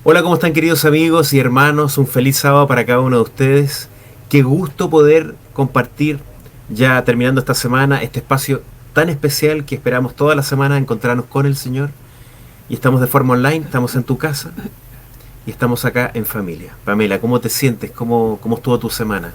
Hola, ¿cómo están queridos amigos y hermanos? Un feliz sábado para cada uno de ustedes. Qué gusto poder compartir, ya terminando esta semana, este espacio tan especial que esperamos toda la semana encontrarnos con el Señor. Y estamos de forma online, estamos en tu casa y estamos acá en familia. Pamela, ¿cómo te sientes? ¿Cómo estuvo tu semana?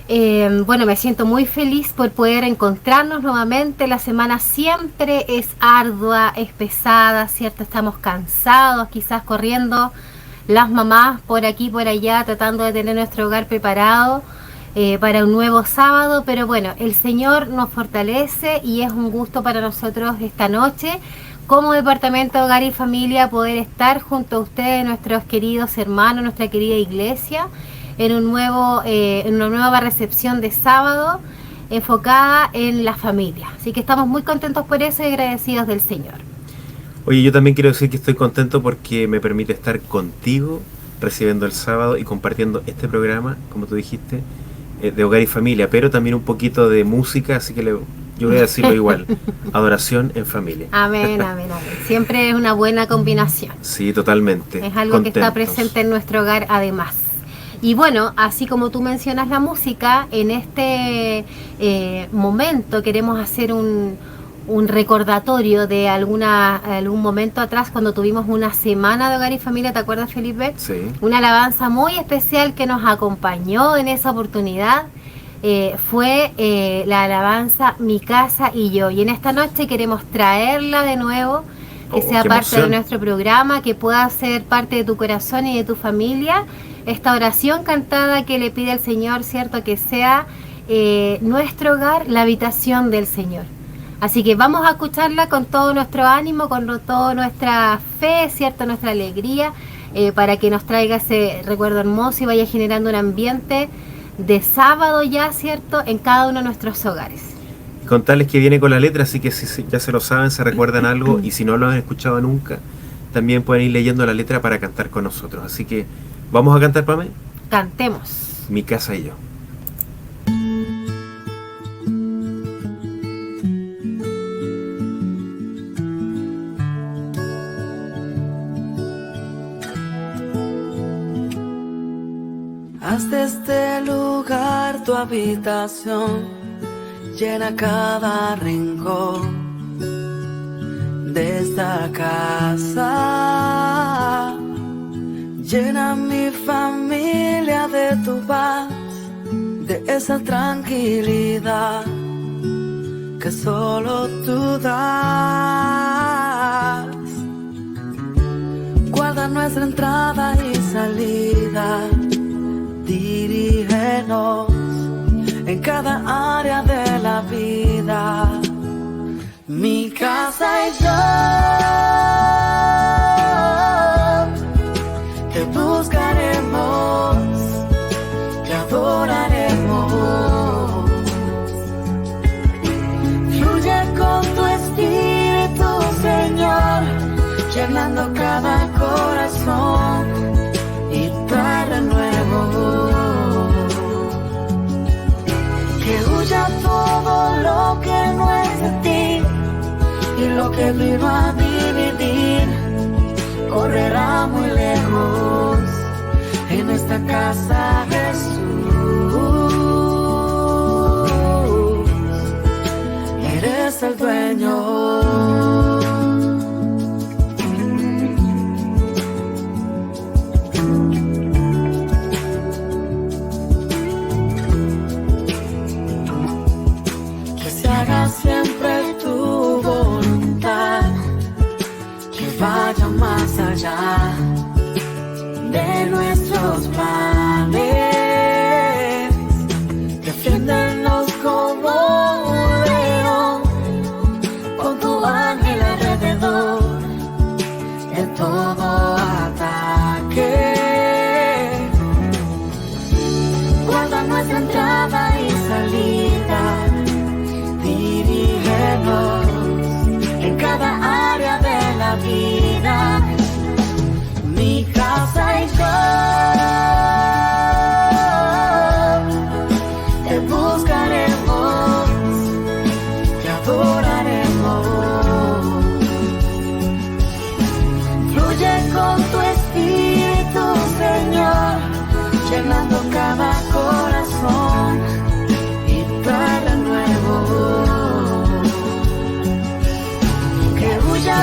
Bueno, me siento muy feliz por poder encontrarnos nuevamente. La semana siempre es ardua, es pesada, ¿cierto? Estamos cansados, quizás corriendo las mamás por aquí, por allá, tratando de tener nuestro hogar preparado para un nuevo sábado. Pero bueno, el Señor nos fortalece y es un gusto para nosotros esta noche, como Departamento de Hogar y Familia, poder estar junto a ustedes, nuestros queridos hermanos, nuestra querida iglesia, en una nueva recepción de sábado enfocada en la familia. Así que estamos muy contentos por eso y agradecidos del Señor. Oye, yo también quiero decir que estoy contento porque me permite estar contigo recibiendo el sábado y compartiendo este programa, como tú dijiste, de hogar y familia, pero también un poquito de música, así que yo voy a decirlo igual, adoración en familia. Amén, amén, amén. Siempre es una buena combinación. Sí, totalmente. Es algo Contentos. que está presente en nuestro hogar además. Y bueno, así como tú mencionas la música, en este momento queremos hacer un recordatorio de algún momento atrás cuando tuvimos una semana de hogar y familia. ¿Te acuerdas, Felipe? Sí. Una alabanza muy especial que nos acompañó en esa oportunidad fue la alabanza Mi Casa y Yo. Y en esta noche queremos traerla de nuevo, que sea qué parte de emoción. nuestro programa, que pueda ser parte de tu corazón y de tu familia. Esta oración cantada que le pide al Señor, ¿cierto? Que sea nuestro hogar, la habitación del Señor. Así que vamos a escucharla con todo nuestro ánimo, con toda nuestra fe, ¿cierto? Nuestra alegría, para que nos traiga ese recuerdo hermoso y vaya generando un ambiente de sábado ya, ¿cierto? En cada uno de nuestros hogares. Contarles que viene con la letra, así que si ya se lo saben, se recuerdan algo, y si no lo han escuchado nunca, también pueden ir leyendo la letra para cantar con nosotros. Así que, ¿vamos a cantar, Pame? Cantemos. Mi casa y yo. Haz de este lugar tu habitación, llena cada rincón de esta casa. Llena mi familia de tu paz, de esa tranquilidad que solo tú das. Guarda nuestra entrada y salida, dirígenos en cada área de la vida. Mi casa y yo te buscaremos, te adoraremos. Fluye con tu espíritu, Señor, llenando cada corazón y trae renuevo. Que huya todo lo que no es de ti, y lo que vino a dividir correrá muy lejos. En esta casa, Jesús, eres el dueño. Que se haga siempre tu voluntad, que vaya más allá de nuestros planes. Defiéndenos como un león, con tu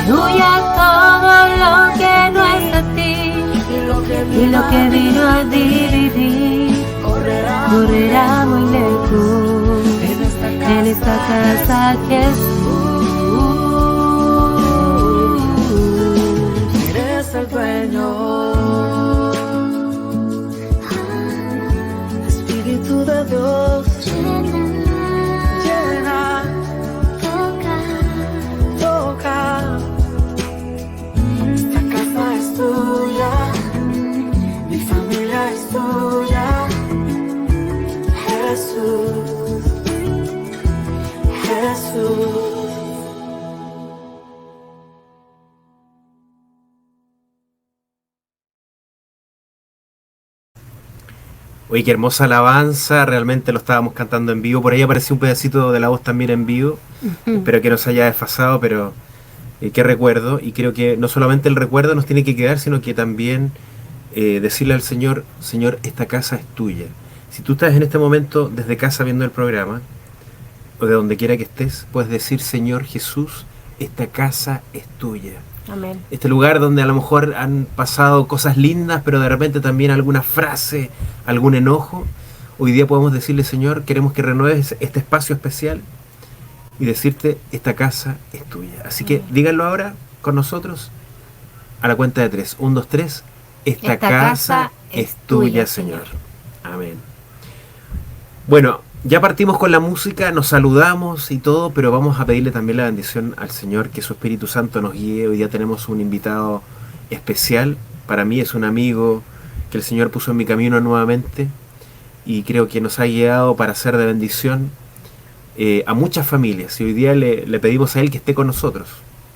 huya todo lo que no es de ti, y lo que vino a dividir correrá muy lejos. En esta casa Jesús, eres el dueño. Espíritu de Dios, llena, toca. Esta casa es tuya, mi familia es tuya. Jesús, Jesús. Oye, qué hermosa alabanza, realmente lo estábamos cantando en vivo, por ahí apareció un pedacito de la voz también en vivo, espero que no se haya desfasado, pero qué recuerdo, y creo que no solamente el recuerdo nos tiene que quedar, sino que también decirle al Señor, Señor, esta casa es tuya. Si tú estás en este momento desde casa viendo el programa, o de donde quiera que estés, puedes decir, Señor Jesús, esta casa es tuya. amén. Este lugar donde a lo mejor han pasado cosas lindas, pero de repente también alguna frase, algún enojo. Hoy día podemos decirle, Señor, queremos que renueves este espacio especial y decirte, esta casa es tuya. Así que díganlo ahora con nosotros a la cuenta de 3. 1, 2, 3. Esta casa es tuya, Señor. Amén. Bueno, ya partimos con la música, nos saludamos y todo, pero vamos a pedirle también la bendición al Señor, que su Espíritu Santo nos guíe. Hoy día tenemos un invitado especial, para mí es un amigo que el Señor puso en mi camino nuevamente y creo que nos ha guiado para ser de bendición a muchas familias. Y hoy día le pedimos a Él que esté con nosotros.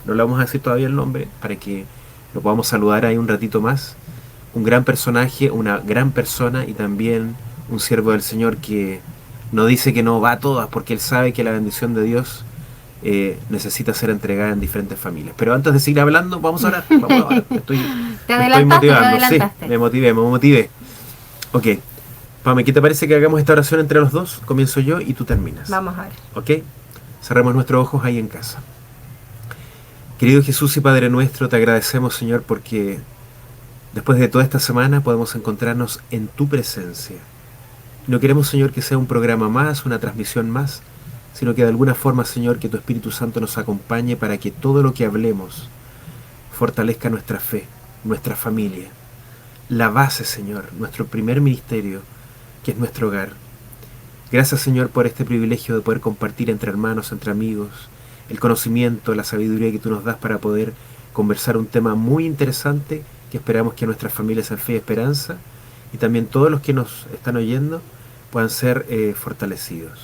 No le vamos a decir todavía el nombre para que lo podamos saludar ahí un ratito más. Un gran personaje, una gran persona y también un siervo del Señor que no dice que no va a todas, porque Él sabe que la bendición de Dios necesita ser entregada en diferentes familias. Pero antes de seguir hablando, vamos a orar. Vamos a orar. Me estoy motivando. Sí, me motivé. Ok. Pame, ¿qué te parece que hagamos esta oración entre los dos? Comienzo yo y tú terminas. Vamos a ver. Ok. Cerremos nuestros ojos ahí en casa. Querido Jesús y Padre nuestro, te agradecemos, Señor, porque después de toda esta semana podemos encontrarnos en tu presencia. No queremos, Señor, que sea un programa más, una transmisión más, sino que de alguna forma, Señor, que tu Espíritu Santo nos acompañe para que todo lo que hablemos fortalezca nuestra fe, nuestra familia, la base, Señor, nuestro primer ministerio, que es nuestro hogar. Gracias, Señor, por este privilegio de poder compartir entre hermanos, entre amigos, el conocimiento, la sabiduría que tú nos das para poder conversar un tema muy interesante que esperamos que nuestras familias en fe y esperanza y también todos los que nos están oyendo puedan ser fortalecidos.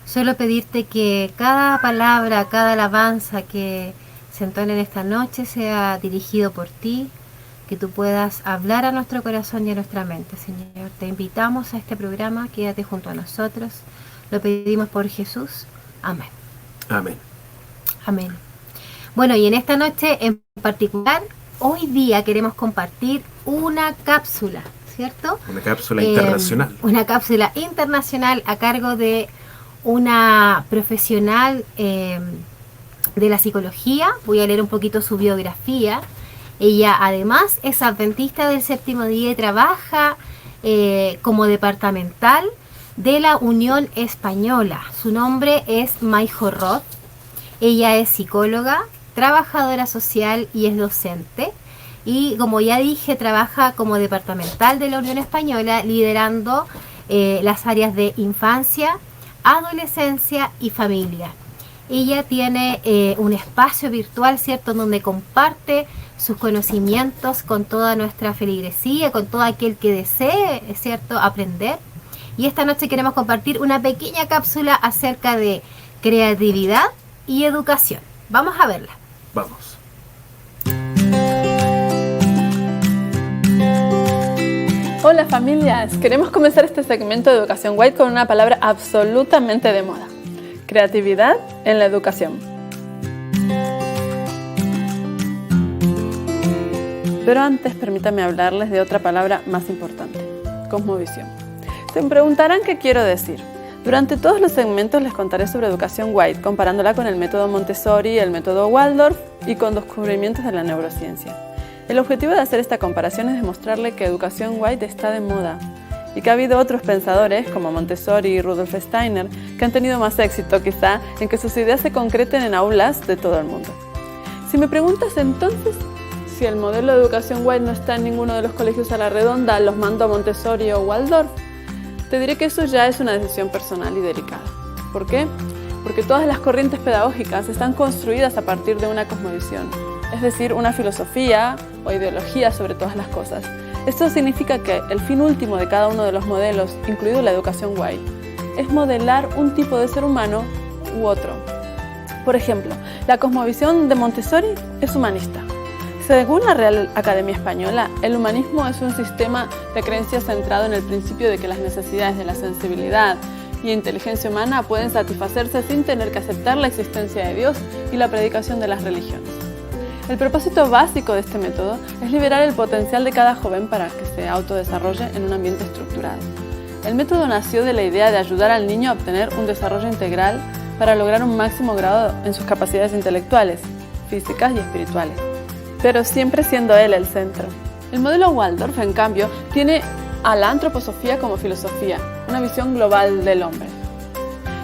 Solo pedirte que cada palabra, cada alabanza que se entone en esta noche sea dirigido por ti, que tú puedas hablar a nuestro corazón y a nuestra mente, Señor. Te invitamos a este programa, quédate junto a nosotros. Lo pedimos por Jesús. Amén. Amén. Amén. Bueno, y en esta noche en particular, hoy día queremos compartir una cápsula, ¿cierto? Una cápsula internacional. Una cápsula internacional a cargo de una profesional de la psicología. Voy a leer un poquito su biografía. Ella además es adventista del séptimo día y trabaja como departamental de la Unión Española. Su nombre es Maijo Roth. Ella es psicóloga, trabajadora social y es docente. Y como ya dije, trabaja como departamental de la Unión Española, liderando las áreas de infancia, adolescencia y familia. Ella tiene un espacio virtual, ¿cierto?, donde comparte sus conocimientos con toda nuestra feligresía, con todo aquel que desee, ¿cierto?, aprender. Y esta noche queremos compartir una pequeña cápsula acerca de creatividad y educación. Vamos a verla. Vamos. Hola familias, queremos comenzar este segmento de Educación White con una palabra absolutamente de moda: creatividad en la educación. Pero antes permítanme hablarles de otra palabra más importante: cosmovisión. Se preguntarán qué quiero decir. Durante todos los segmentos les contaré sobre educación White, comparándola con el método Montessori, el método Waldorf y con descubrimientos de la neurociencia. El objetivo de hacer esta comparación es demostrarle que educación White está de moda y que ha habido otros pensadores como Montessori y Rudolf Steiner que han tenido más éxito quizá en que sus ideas se concreten en aulas de todo el mundo. Si me preguntas entonces si el modelo de educación White no está en ninguno de los colegios a la redonda, los mando a Montessori o Waldorf, te diré que eso ya es una decisión personal y delicada. ¿Por qué? Porque todas las corrientes pedagógicas están construidas a partir de una cosmovisión, es decir, una filosofía o ideología sobre todas las cosas. Esto significa que el fin último de cada uno de los modelos, incluido la educación White, es modelar un tipo de ser humano u otro. Por ejemplo, la cosmovisión de Montessori es humanista. Según la Real Academia Española, el humanismo es un sistema de creencias centrado en el principio de que las necesidades de la sensibilidad y inteligencia humana pueden satisfacerse sin tener que aceptar la existencia de Dios y la predicación de las religiones. El propósito básico de este método es liberar el potencial de cada joven para que se autodesarrolle en un ambiente estructurado. El método nació de la idea de ayudar al niño a obtener un desarrollo integral para lograr un máximo grado en sus capacidades intelectuales, físicas y espirituales, pero siempre siendo él el centro. El modelo Waldorf, en cambio, tiene a la antroposofía como filosofía, una visión global del hombre.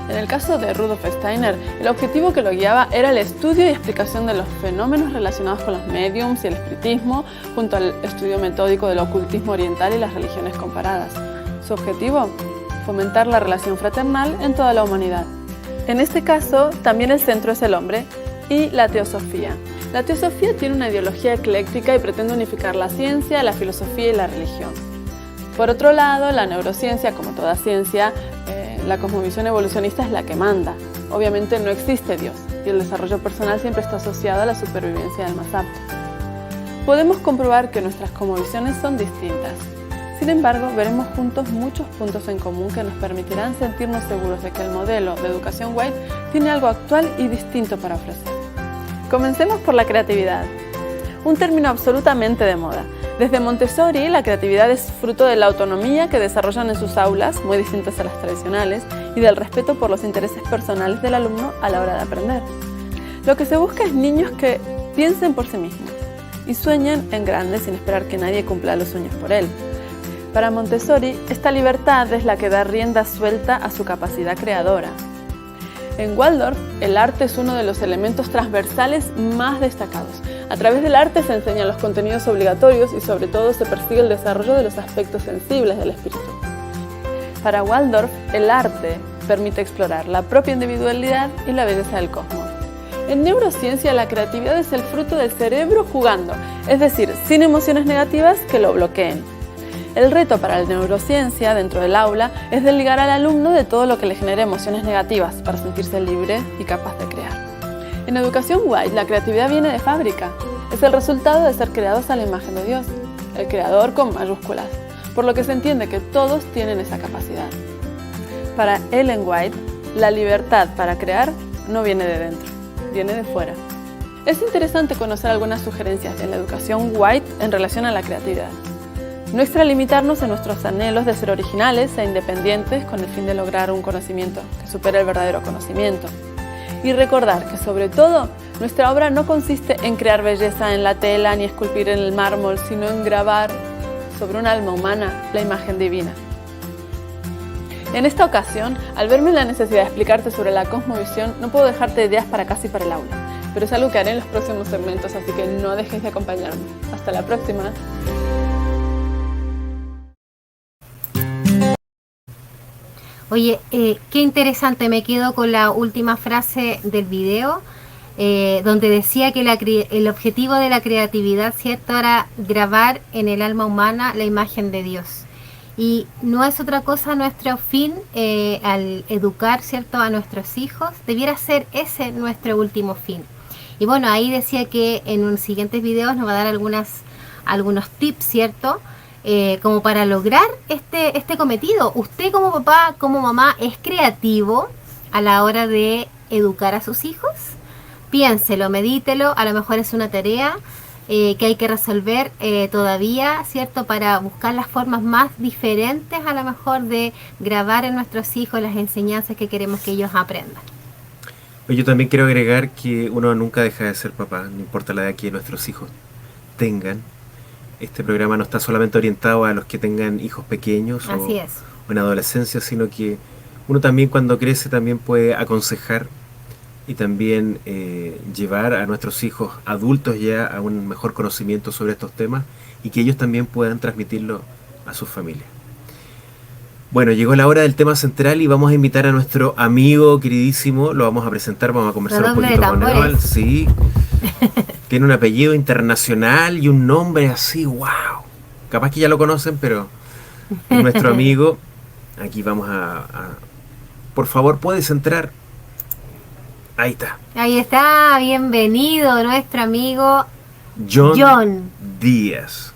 En el caso de Rudolf Steiner, el objetivo que lo guiaba era el estudio y explicación de los fenómenos relacionados con los médiums y el espiritismo, junto al estudio metódico del ocultismo oriental y las religiones comparadas. Su objetivo, fomentar la relación fraternal en toda la humanidad. En este caso, también el centro es el hombre y la teosofía. La teosofía tiene una ideología ecléctica y pretende unificar la ciencia, la filosofía y la religión. Por otro lado, la neurociencia, como toda ciencia, la cosmovisión evolucionista es la que manda. Obviamente no existe Dios y el desarrollo personal siempre está asociado a la supervivencia del más apto. Podemos comprobar que nuestras cosmovisiones son distintas. Sin embargo, veremos juntos muchos puntos en común que nos permitirán sentirnos seguros de que el modelo de educación White tiene algo actual y distinto para ofrecer. Comencemos por la creatividad, un término absolutamente de moda. Desde Montessori, la creatividad es fruto de la autonomía que desarrollan en sus aulas, muy distintas a las tradicionales, y del respeto por los intereses personales del alumno a la hora de aprender. Lo que se busca es niños que piensen por sí mismos y sueñen en grande sin esperar que nadie cumpla los sueños por él. Para Montessori, esta libertad es la que da rienda suelta a su capacidad creadora. En Waldorf, el arte es uno de los elementos transversales más destacados. A través del arte se enseñan los contenidos obligatorios y sobre todo se persigue el desarrollo de los aspectos sensibles del espíritu. Para Waldorf, el arte permite explorar la propia individualidad y la belleza del cosmos. En neurociencia, la creatividad es el fruto del cerebro jugando, es decir, sin emociones negativas que lo bloqueen. El reto para la neurociencia dentro del aula es desligar al alumno de todo lo que le genere emociones negativas para sentirse libre y capaz de crear. En educación White, la creatividad viene de fábrica. Es el resultado de ser creados a la imagen de Dios, el creador con mayúsculas, por lo que se entiende que todos tienen esa capacidad. Para Ellen White, la libertad para crear no viene de dentro, viene de fuera. Es interesante conocer algunas sugerencias de la educación White en relación a la creatividad. No extralimitarnos en nuestros anhelos de ser originales e independientes con el fin de lograr un conocimiento que supere el verdadero conocimiento. Y recordar que, sobre todo, nuestra obra no consiste en crear belleza en la tela ni esculpir en el mármol, sino en grabar sobre un alma humana la imagen divina. En esta ocasión, al verme en la necesidad de explicarte sobre la cosmovisión, no puedo dejarte ideas para casa y para el aula, pero es algo que haré en los próximos segmentos, así que no dejes de acompañarme. Hasta la próxima. Oye, qué interesante, me quedo con la última frase del video, donde decía que el objetivo de la creatividad, ¿cierto?, era grabar en el alma humana la imagen de Dios. Y no es otra cosa nuestro fin al educar, ¿cierto?, a nuestros hijos, debiera ser ese nuestro último fin. Y bueno, ahí decía que en unos siguientes videos nos va a dar algunos tips, ¿cierto?, como para lograr este cometido. Usted como papá, como mamá, ¿es creativo a la hora de educar a sus hijos? Piénselo, medítelo, a lo mejor es una tarea que hay que resolver todavía, ¿cierto? Para buscar las formas más diferentes a lo mejor de grabar en nuestros hijos las enseñanzas que queremos que ellos aprendan. Yo también quiero agregar que uno nunca deja de ser papá, no importa la edad que nuestros hijos tengan. Este programa no está solamente orientado a los que tengan hijos pequeños o en adolescencia, sino que uno también cuando crece también puede aconsejar y también llevar a nuestros hijos adultos ya a un mejor conocimiento sobre estos temas y que ellos también puedan transmitirlo a sus familias. Bueno, llegó la hora del tema central y vamos a invitar a nuestro amigo queridísimo, lo vamos a presentar, vamos a conversar un poquito con él. Sí, tiene un apellido internacional y un nombre así, wow. Capaz que ya lo conocen, pero es nuestro amigo. Aquí vamos a... Por favor, ¿puedes entrar? Ahí está. Ahí está, bienvenido nuestro amigo John Díaz.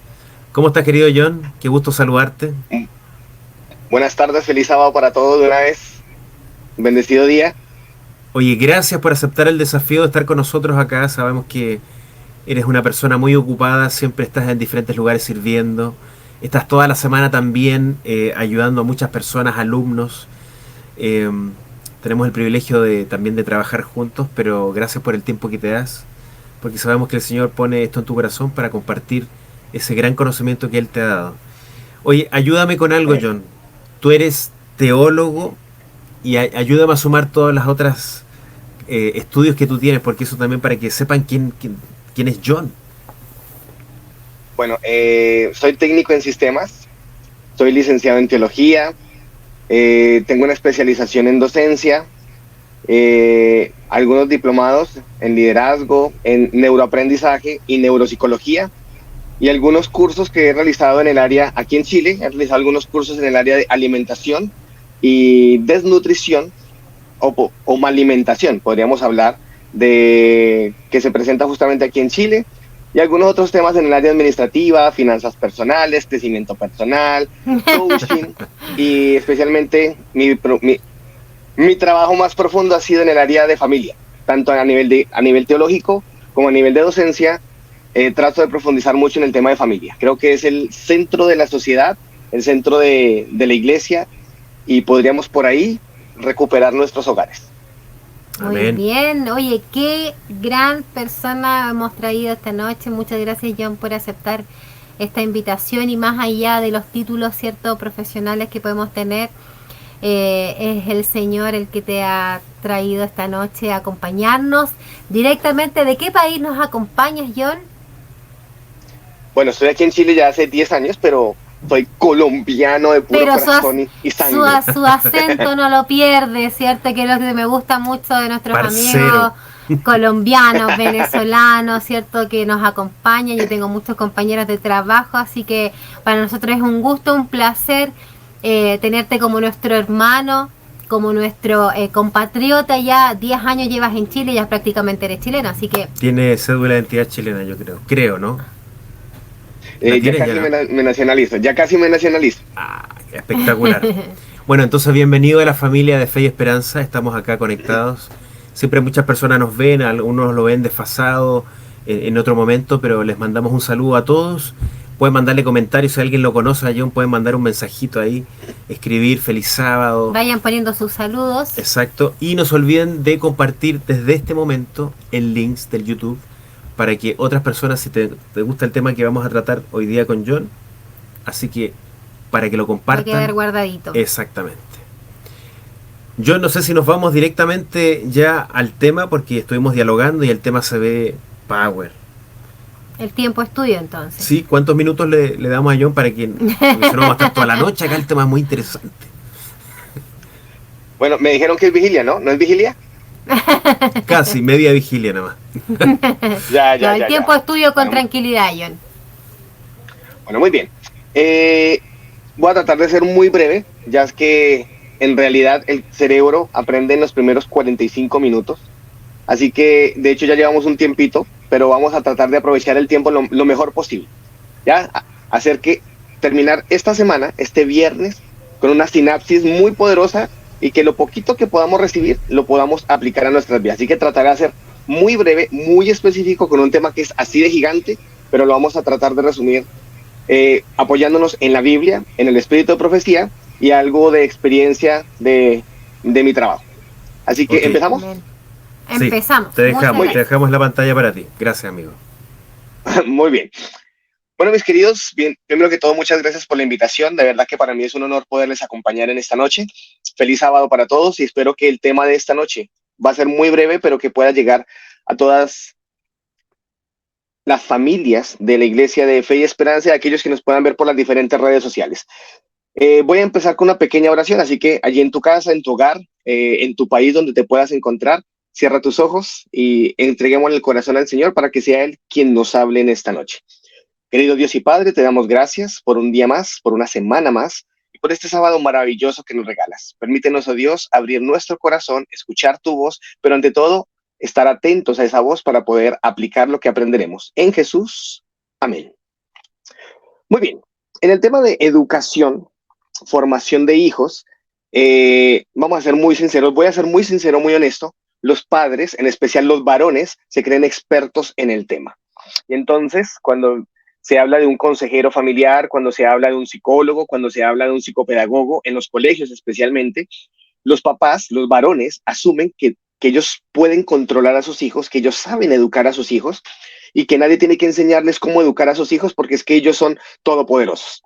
¿Cómo estás, querido John? Qué gusto saludarte. Buenas tardes, feliz sábado para todos de una vez. Bendecido día. Oye, gracias por aceptar el desafío de estar con nosotros acá. Sabemos que eres una persona muy ocupada, siempre estás en diferentes lugares sirviendo. Estás toda la semana también ayudando a muchas personas, alumnos. Tenemos el privilegio también de trabajar juntos, pero gracias por el tiempo que te das, porque sabemos que el Señor pone esto en tu corazón para compartir ese gran conocimiento que Él te ha dado. Oye, ayúdame con algo, John. Tú eres teólogo y ayúdame a sumar todas las otras estudios que tú tienes, porque eso también para que sepan quién es John. Bueno, soy técnico en sistemas, soy licenciado en teología, tengo una especialización en docencia, algunos diplomados en liderazgo, en neuroaprendizaje y neuropsicología, y algunos cursos que he realizado en el área, aquí en Chile, he realizado algunos cursos en el área de alimentación y desnutrición o malimentación, podríamos hablar, de que se presenta justamente aquí en Chile, y algunos otros temas en el área administrativa, finanzas personales, crecimiento personal, coaching, y especialmente mi trabajo más profundo ha sido en el área de familia, tanto a nivel teológico como a nivel de docencia. Trato de profundizar mucho en el tema de familia. Creo que es el centro de la sociedad, el centro de la iglesia, y podríamos por ahí recuperar nuestros hogares. Muy Amén. bien. Oye, qué gran persona hemos traído esta noche. Muchas gracias, John, por aceptar esta invitación, y más allá de los títulos, cierto, profesionales que podemos tener, es el Señor el que te ha traído esta noche a acompañarnos directamente. ¿De qué país nos acompañas, John? Bueno, estoy aquí en Chile ya hace 10 años, pero soy colombiano de puro corazón y sangre. Su acento no lo pierde, ¿cierto? Que es lo que me gusta mucho de nuestros amigos colombianos, venezolanos, ¿cierto? Que nos acompañan. Yo tengo muchos compañeros de trabajo, así que para nosotros es un gusto, un placer tenerte como nuestro hermano, como nuestro compatriota. Ya 10 años llevas en Chile, ya prácticamente eres chileno, así que... Tiene cédula de identidad chilena, yo creo, ¿no? Ya casi me nacionalizo, Ah, espectacular. Bueno, entonces bienvenido a la familia de Fe y Esperanza. Estamos acá conectados. Siempre muchas personas nos ven, algunos lo ven desfasado en otro momento, pero les mandamos un saludo a todos. Pueden mandarle comentarios, si alguien lo conoce a John, pueden mandar un mensajito ahí, escribir feliz sábado. Vayan poniendo sus saludos. Exacto, y no se olviden de compartir desde este momento el links del YouTube, para que otras personas, si te gusta el tema que vamos a tratar hoy día con John, así que para que lo compartan. Va a quedar guardadito. Exactamente. Yo no sé si nos vamos directamente ya al tema, porque estuvimos dialogando y el tema se ve power. El tiempo es tuyo, entonces. Sí, ¿cuántos minutos le damos a John para que porque si no vamos a estar toda la noche acá? El tema es muy interesante. Bueno, me dijeron que es vigilia, ¿no? ¿No es vigilia? Casi, media vigilia nada más. El tiempo es tuyo con tranquilidad, John. Bueno, muy bien. Voy a tratar de ser muy breve, ya es que en realidad el cerebro aprende en los primeros 45 minutos. Así que, de hecho, ya llevamos un tiempito, pero vamos a tratar de aprovechar el tiempo lo mejor posible. ¿Ya? Hacer que terminar esta semana, este viernes, con una sinapsis muy poderosa, y que lo poquito que podamos recibir lo podamos aplicar a nuestras vidas. Así que trataré de ser muy breve, muy específico, con un tema que es así de gigante, pero lo vamos a tratar de resumir apoyándonos en la Biblia, en el espíritu de profecía y algo de experiencia de mi trabajo. Así que, Ok. ¿empezamos? Amén. Sí, Empezamos. te Muchas dejamos, te gracias. dejamos la pantalla para ti. Gracias, amigo. Muy bien. Bueno, mis queridos, bien, primero que todo, muchas gracias por la invitación. De verdad que para mí es un honor poderles acompañar en esta noche. Feliz sábado para todos y espero que el tema de esta noche va a ser muy breve, pero que pueda llegar a todas las familias de la Iglesia de Fe y Esperanza y a aquellos que nos puedan ver por las diferentes redes sociales. Voy a empezar con una pequeña oración, así que allí en tu casa, en tu hogar, en tu país donde te puedas encontrar, cierra tus ojos y entreguemos el corazón al Señor para que sea Él quien nos hable en esta noche. Querido Dios y Padre, te damos gracias por un día más, por una semana más y por este sábado maravilloso que nos regalas. Permítenos, oh Dios, abrir nuestro corazón, escuchar tu voz, pero ante todo, estar atentos a esa voz para poder aplicar lo que aprenderemos. En Jesús, amén. Muy bien, en el tema de educación, formación de hijos, vamos a ser muy sinceros, voy a ser muy sincero, muy honesto, los padres, en especial los varones, se creen expertos en el tema. Y entonces, cuando se habla de un consejero familiar, cuando se habla de un psicólogo, cuando se habla de un psicopedagogo, en los colegios especialmente, los papás, los varones, asumen que ellos pueden controlar a sus hijos, que ellos saben educar a sus hijos y que nadie tiene que enseñarles cómo educar a sus hijos porque es que ellos son todopoderosos.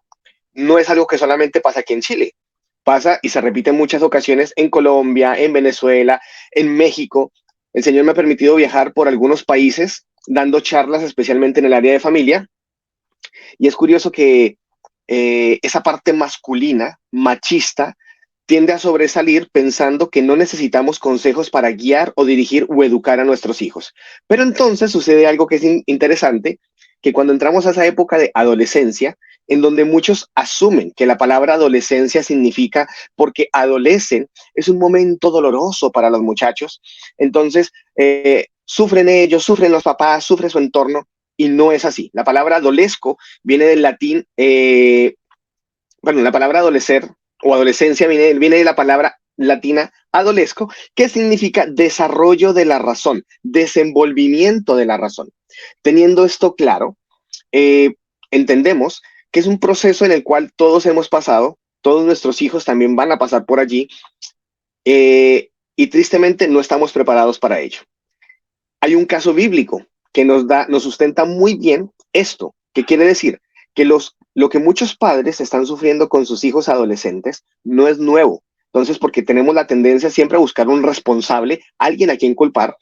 No es algo que solamente pasa aquí en Chile, pasa y se repite en muchas ocasiones en Colombia, en Venezuela, en México. El Señor me ha permitido viajar por algunos países dando charlas, especialmente en el área de familia, y es curioso que esa parte masculina, machista, tiende a sobresalir pensando que no necesitamos consejos para guiar o dirigir o educar a nuestros hijos. Pero entonces sucede algo que es interesante, que cuando entramos a esa época de adolescencia, en donde muchos asumen que la palabra adolescencia significa porque adolecen, es un momento doloroso para los muchachos, entonces sufren ellos, sufren los papás, sufre su entorno, y no es así. La palabra adolesco viene del latín, bueno, la palabra adolecer o adolescencia viene de la palabra latina adolesco, que significa desarrollo de la razón, desenvolvimiento de la razón. Teniendo esto claro, entendemos que es un proceso en el cual todos hemos pasado, todos nuestros hijos también van a pasar por allí, y tristemente no estamos preparados para ello. Hay un caso bíblico que nos sustenta muy bien esto, que quiere decir que lo que muchos padres están sufriendo con sus hijos adolescentes no es nuevo. Entonces, porque tenemos la tendencia siempre a buscar un responsable, alguien a quien culpar.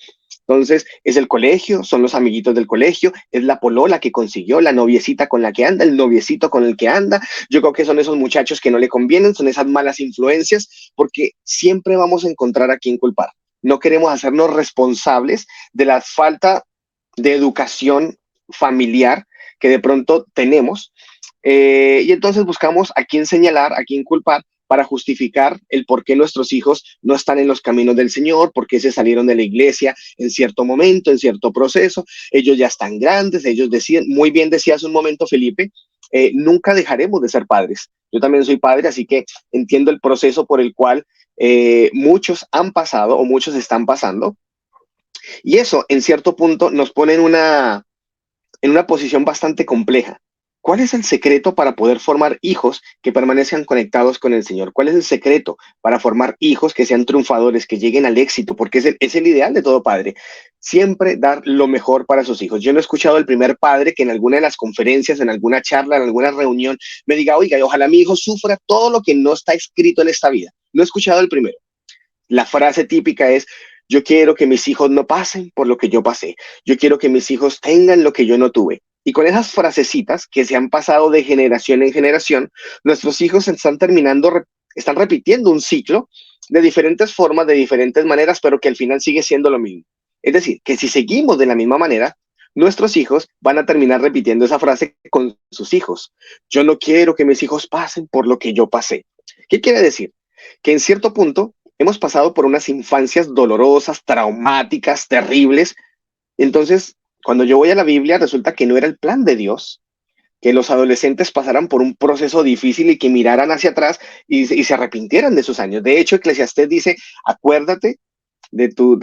Entonces, es el colegio, son los amiguitos del colegio, es la polola que consiguió, la noviecita con la que anda, el noviecito con el que anda. Yo creo que son esos muchachos que no le convienen, son esas malas influencias, porque siempre vamos a encontrar a quien culpar. No queremos hacernos responsables de la falta de educación familiar que de pronto tenemos, y entonces buscamos a quién señalar, a quién culpar para justificar el por qué nuestros hijos no están en los caminos del Señor, por qué se salieron de la iglesia en cierto momento, en cierto proceso, ellos ya están grandes, ellos deciden, muy bien decía hace un momento Felipe, nunca dejaremos de ser padres. Yo también soy padre, así que entiendo el proceso por el cual muchos han pasado o muchos están pasando, y eso en cierto punto nos pone en una posición bastante compleja. ¿Cuál es el secreto para poder formar hijos que permanezcan conectados con el Señor? ¿Cuál es el secreto para formar hijos que sean triunfadores, que lleguen al éxito? Porque es el ideal de todo padre. Siempre dar lo mejor para sus hijos. Yo no he escuchado al primer padre que en alguna de las conferencias, en alguna charla, en alguna reunión, me diga, oiga, ojalá mi hijo sufra todo lo que no está escrito en esta vida. No he escuchado el primero. La frase típica es, yo quiero que mis hijos no pasen por lo que yo pasé. Yo quiero que mis hijos tengan lo que yo no tuve. Y con esas frasecitas que se han pasado de generación en generación, nuestros hijos están repitiendo un ciclo de diferentes formas, de diferentes maneras, pero que al final sigue siendo lo mismo. Es decir, que si seguimos de la misma manera, nuestros hijos van a terminar repitiendo esa frase con sus hijos. Yo no quiero que mis hijos pasen por lo que yo pasé. ¿Qué quiere decir? Que en cierto punto hemos pasado por unas infancias dolorosas, traumáticas, terribles. Entonces, cuando yo voy a la Biblia, resulta que no era el plan de Dios que los adolescentes pasaran por un proceso difícil y que miraran hacia atrás y se arrepintieran de sus años. De hecho, Eclesiastés dice, acuérdate de tu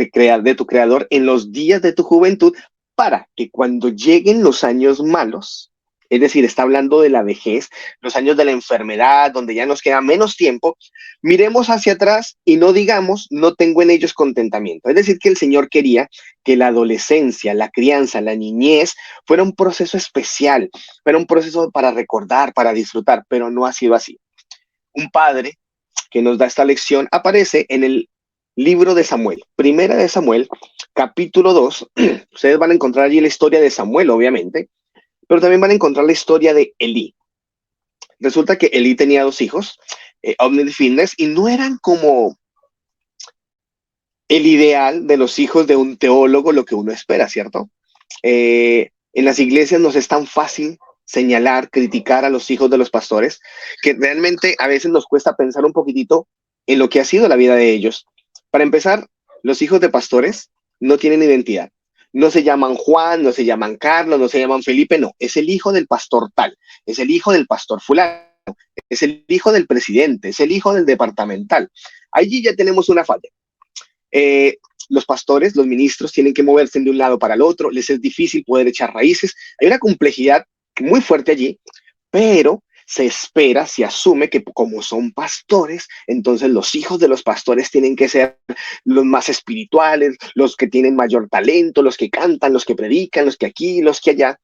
creador en los días de tu juventud para que cuando lleguen los años malos, es decir, está hablando de la vejez, los años de la enfermedad, donde ya nos queda menos tiempo, miremos hacia atrás y no digamos, no tengo en ellos contentamiento. Es decir, que el Señor quería que la adolescencia, la crianza, la niñez fuera un proceso especial, fuera un proceso para recordar, para disfrutar, pero no ha sido así. Un padre que nos da esta lección aparece en el libro de Samuel, primera de Samuel, capítulo 2. Ustedes van a encontrar allí la historia de Samuel, obviamente, pero también van a encontrar la historia de Elí. Resulta que Elí tenía dos hijos, Ovni y Finnes, y no eran como el ideal de los hijos de un teólogo, lo que uno espera, ¿cierto? En las iglesias nos es tan fácil señalar, criticar a los hijos de los pastores, que realmente a veces nos cuesta pensar un poquitito en lo que ha sido la vida de ellos. Para empezar, los hijos de pastores no tienen identidad. No se llaman Juan, no se llaman Carlos, no se llaman Felipe, no. Es el hijo del pastor tal, es el hijo del pastor fulano, es el hijo del presidente, es el hijo del departamental. Allí ya tenemos una falla. Los pastores, los ministros tienen que moverse de un lado para el otro, les es difícil poder echar raíces. Hay una complejidad muy fuerte allí, pero se espera, se asume que como son pastores, entonces los hijos de los pastores tienen que ser los más espirituales, los que tienen mayor talento, los que cantan, los que predican, los que aquí, los que allá.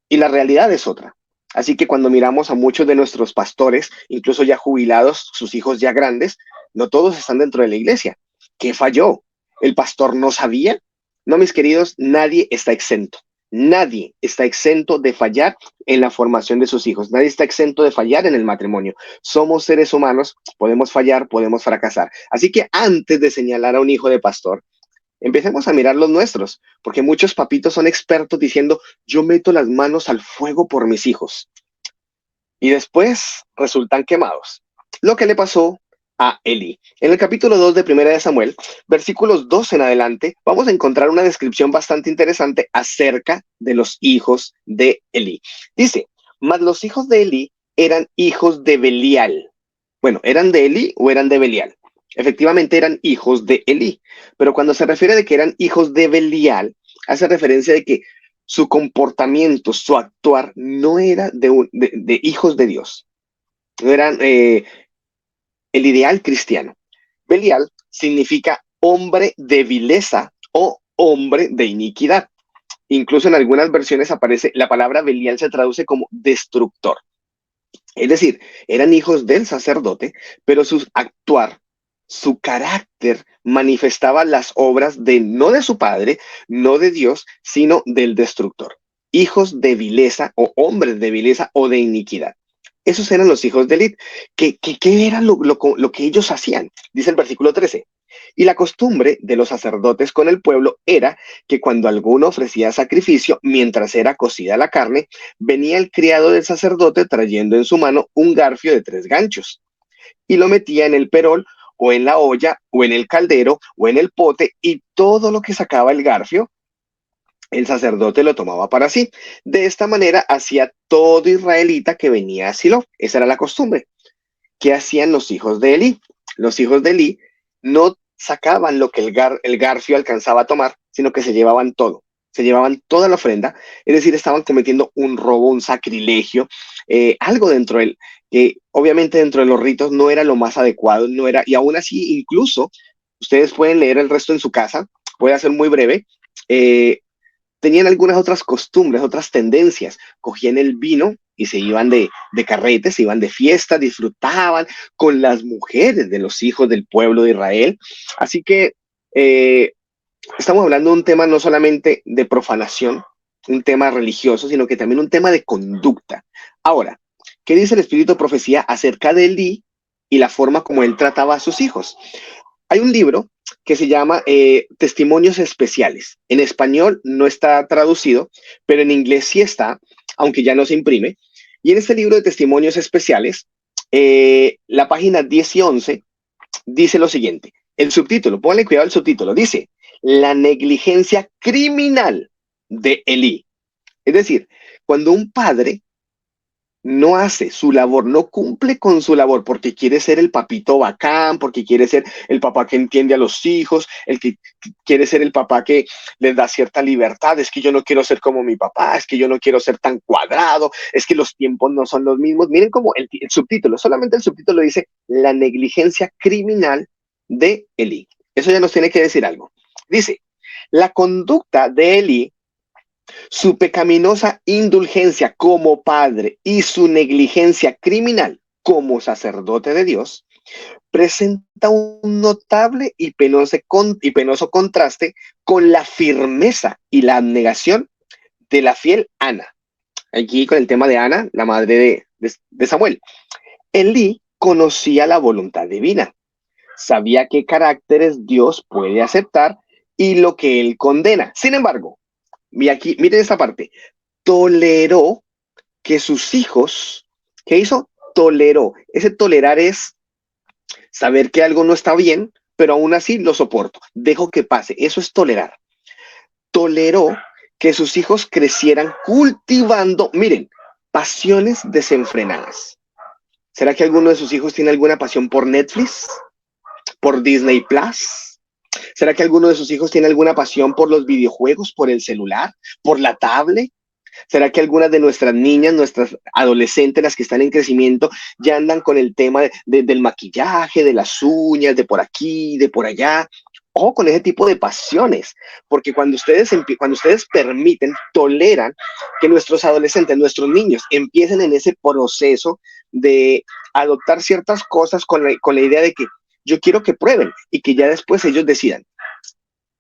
Y la realidad es otra. Así que cuando miramos a muchos de nuestros pastores, incluso ya jubilados, sus hijos ya grandes, no todos están dentro de la iglesia. ¿Qué falló? ¿El pastor no sabía? No, mis queridos, nadie está exento. Nadie está exento de fallar en la formación de sus hijos. Nadie está exento de fallar en el matrimonio. Somos seres humanos, podemos fallar, podemos fracasar. Así que antes de señalar a un hijo de pastor, empecemos a mirar los nuestros, porque muchos papitos son expertos diciendo, yo meto las manos al fuego por mis hijos. Y después resultan quemados. Lo que le pasó a Elí. En el capítulo 2 de Primera de Samuel, versículos 2 en adelante, vamos a encontrar una descripción bastante interesante acerca de los hijos de Elí. Dice, mas los hijos de Elí eran hijos de Belial. Bueno, ¿eran de Elí o eran de Belial? Efectivamente eran hijos de Elí, pero cuando se refiere de que eran hijos de Belial, hace referencia de que su comportamiento, su actuar, no era de hijos de Dios. No eran el ideal cristiano. Belial significa hombre de vileza o hombre de iniquidad. Incluso en algunas versiones aparece la palabra Belial, se traduce como destructor. Es decir, eran hijos del sacerdote, pero su actuar, su carácter manifestaba las obras de no de su padre, no de Dios, sino del destructor. Hijos de vileza o hombres de vileza o de iniquidad. Esos eran los hijos de Elí. ¿Qué era lo que ellos hacían? Dice el versículo 13. Y la costumbre de los sacerdotes con el pueblo era que cuando alguno ofrecía sacrificio, mientras era cocida la carne, venía el criado del sacerdote trayendo en su mano un garfio de 3 ganchos y lo metía en el perol o en la olla o en el caldero o en el pote, y todo lo que sacaba el garfio el sacerdote lo tomaba para sí. De esta manera hacía todo israelita que venía a Silo. Esa era la costumbre. ¿Qué hacían los hijos de Elí? Los hijos de Elí no sacaban lo que el garfio alcanzaba a tomar, sino que se llevaban todo. Se llevaban toda la ofrenda, es decir, estaban cometiendo un robo, un sacrilegio, algo dentro del, que obviamente dentro de los ritos no era lo más adecuado, no era, y aún así, incluso, ustedes pueden leer el resto en su casa, voy a ser muy breve, tenían algunas otras costumbres, otras tendencias. Cogían el vino y se iban de carrete, se iban de fiesta, disfrutaban con las mujeres de los hijos del pueblo de Israel. Así que estamos hablando de un tema no solamente de profanación, un tema religioso, sino que también un tema de conducta. Ahora, ¿qué dice el Espíritu de Profecía acerca de Elí y la forma como él trataba a sus hijos? Hay un libro que se llama Testimonios Especiales. En español no está traducido, pero en inglés sí está, aunque ya no se imprime. Y en este libro de Testimonios Especiales, la página 10 y 11 dice lo siguiente. El subtítulo, pónganle cuidado al subtítulo, dice, la negligencia criminal de Elí. Es decir, cuando un padre no hace su labor, no cumple con su labor porque quiere ser el papito bacán, porque quiere ser el papá que entiende a los hijos, el que quiere ser el papá que les da cierta libertad, es que yo no quiero ser como mi papá, es que yo no quiero ser tan cuadrado, es que los tiempos no son los mismos. Miren como el subtítulo, solamente el subtítulo dice la negligencia criminal de Elí. Eso ya nos tiene que decir algo. Dice, la conducta de Elí, su pecaminosa indulgencia como padre y su negligencia criminal como sacerdote de Dios presenta un notable y penoso contraste con la firmeza y la abnegación de la fiel Ana. Aquí con el tema de Ana, la madre de Samuel. Elí conocía la voluntad divina, sabía qué caracteres Dios puede aceptar y lo que él condena. Sin embargo, miren esta parte, toleró que sus hijos, ¿qué hizo? Toleró. Ese tolerar es saber que algo no está bien, pero aún así lo soporto. Dejo que pase. Eso es tolerar. Toleró que sus hijos crecieran cultivando, miren, pasiones desenfrenadas. ¿Será que alguno de sus hijos tiene alguna pasión por Netflix? ¿Por Disney Plus? ¿Será que alguno de sus hijos tiene alguna pasión por los videojuegos, por el celular, por la tablet? ¿Será que algunas de nuestras niñas, nuestras adolescentes, las que están en crecimiento, ya andan con el tema del maquillaje, de las uñas, de por aquí, de por allá? Ojo con ese tipo de pasiones, porque cuando ustedes permiten, toleran que nuestros adolescentes, nuestros niños empiecen en ese proceso de adoptar ciertas cosas con la idea de que yo quiero que prueben y que ya después ellos decidan.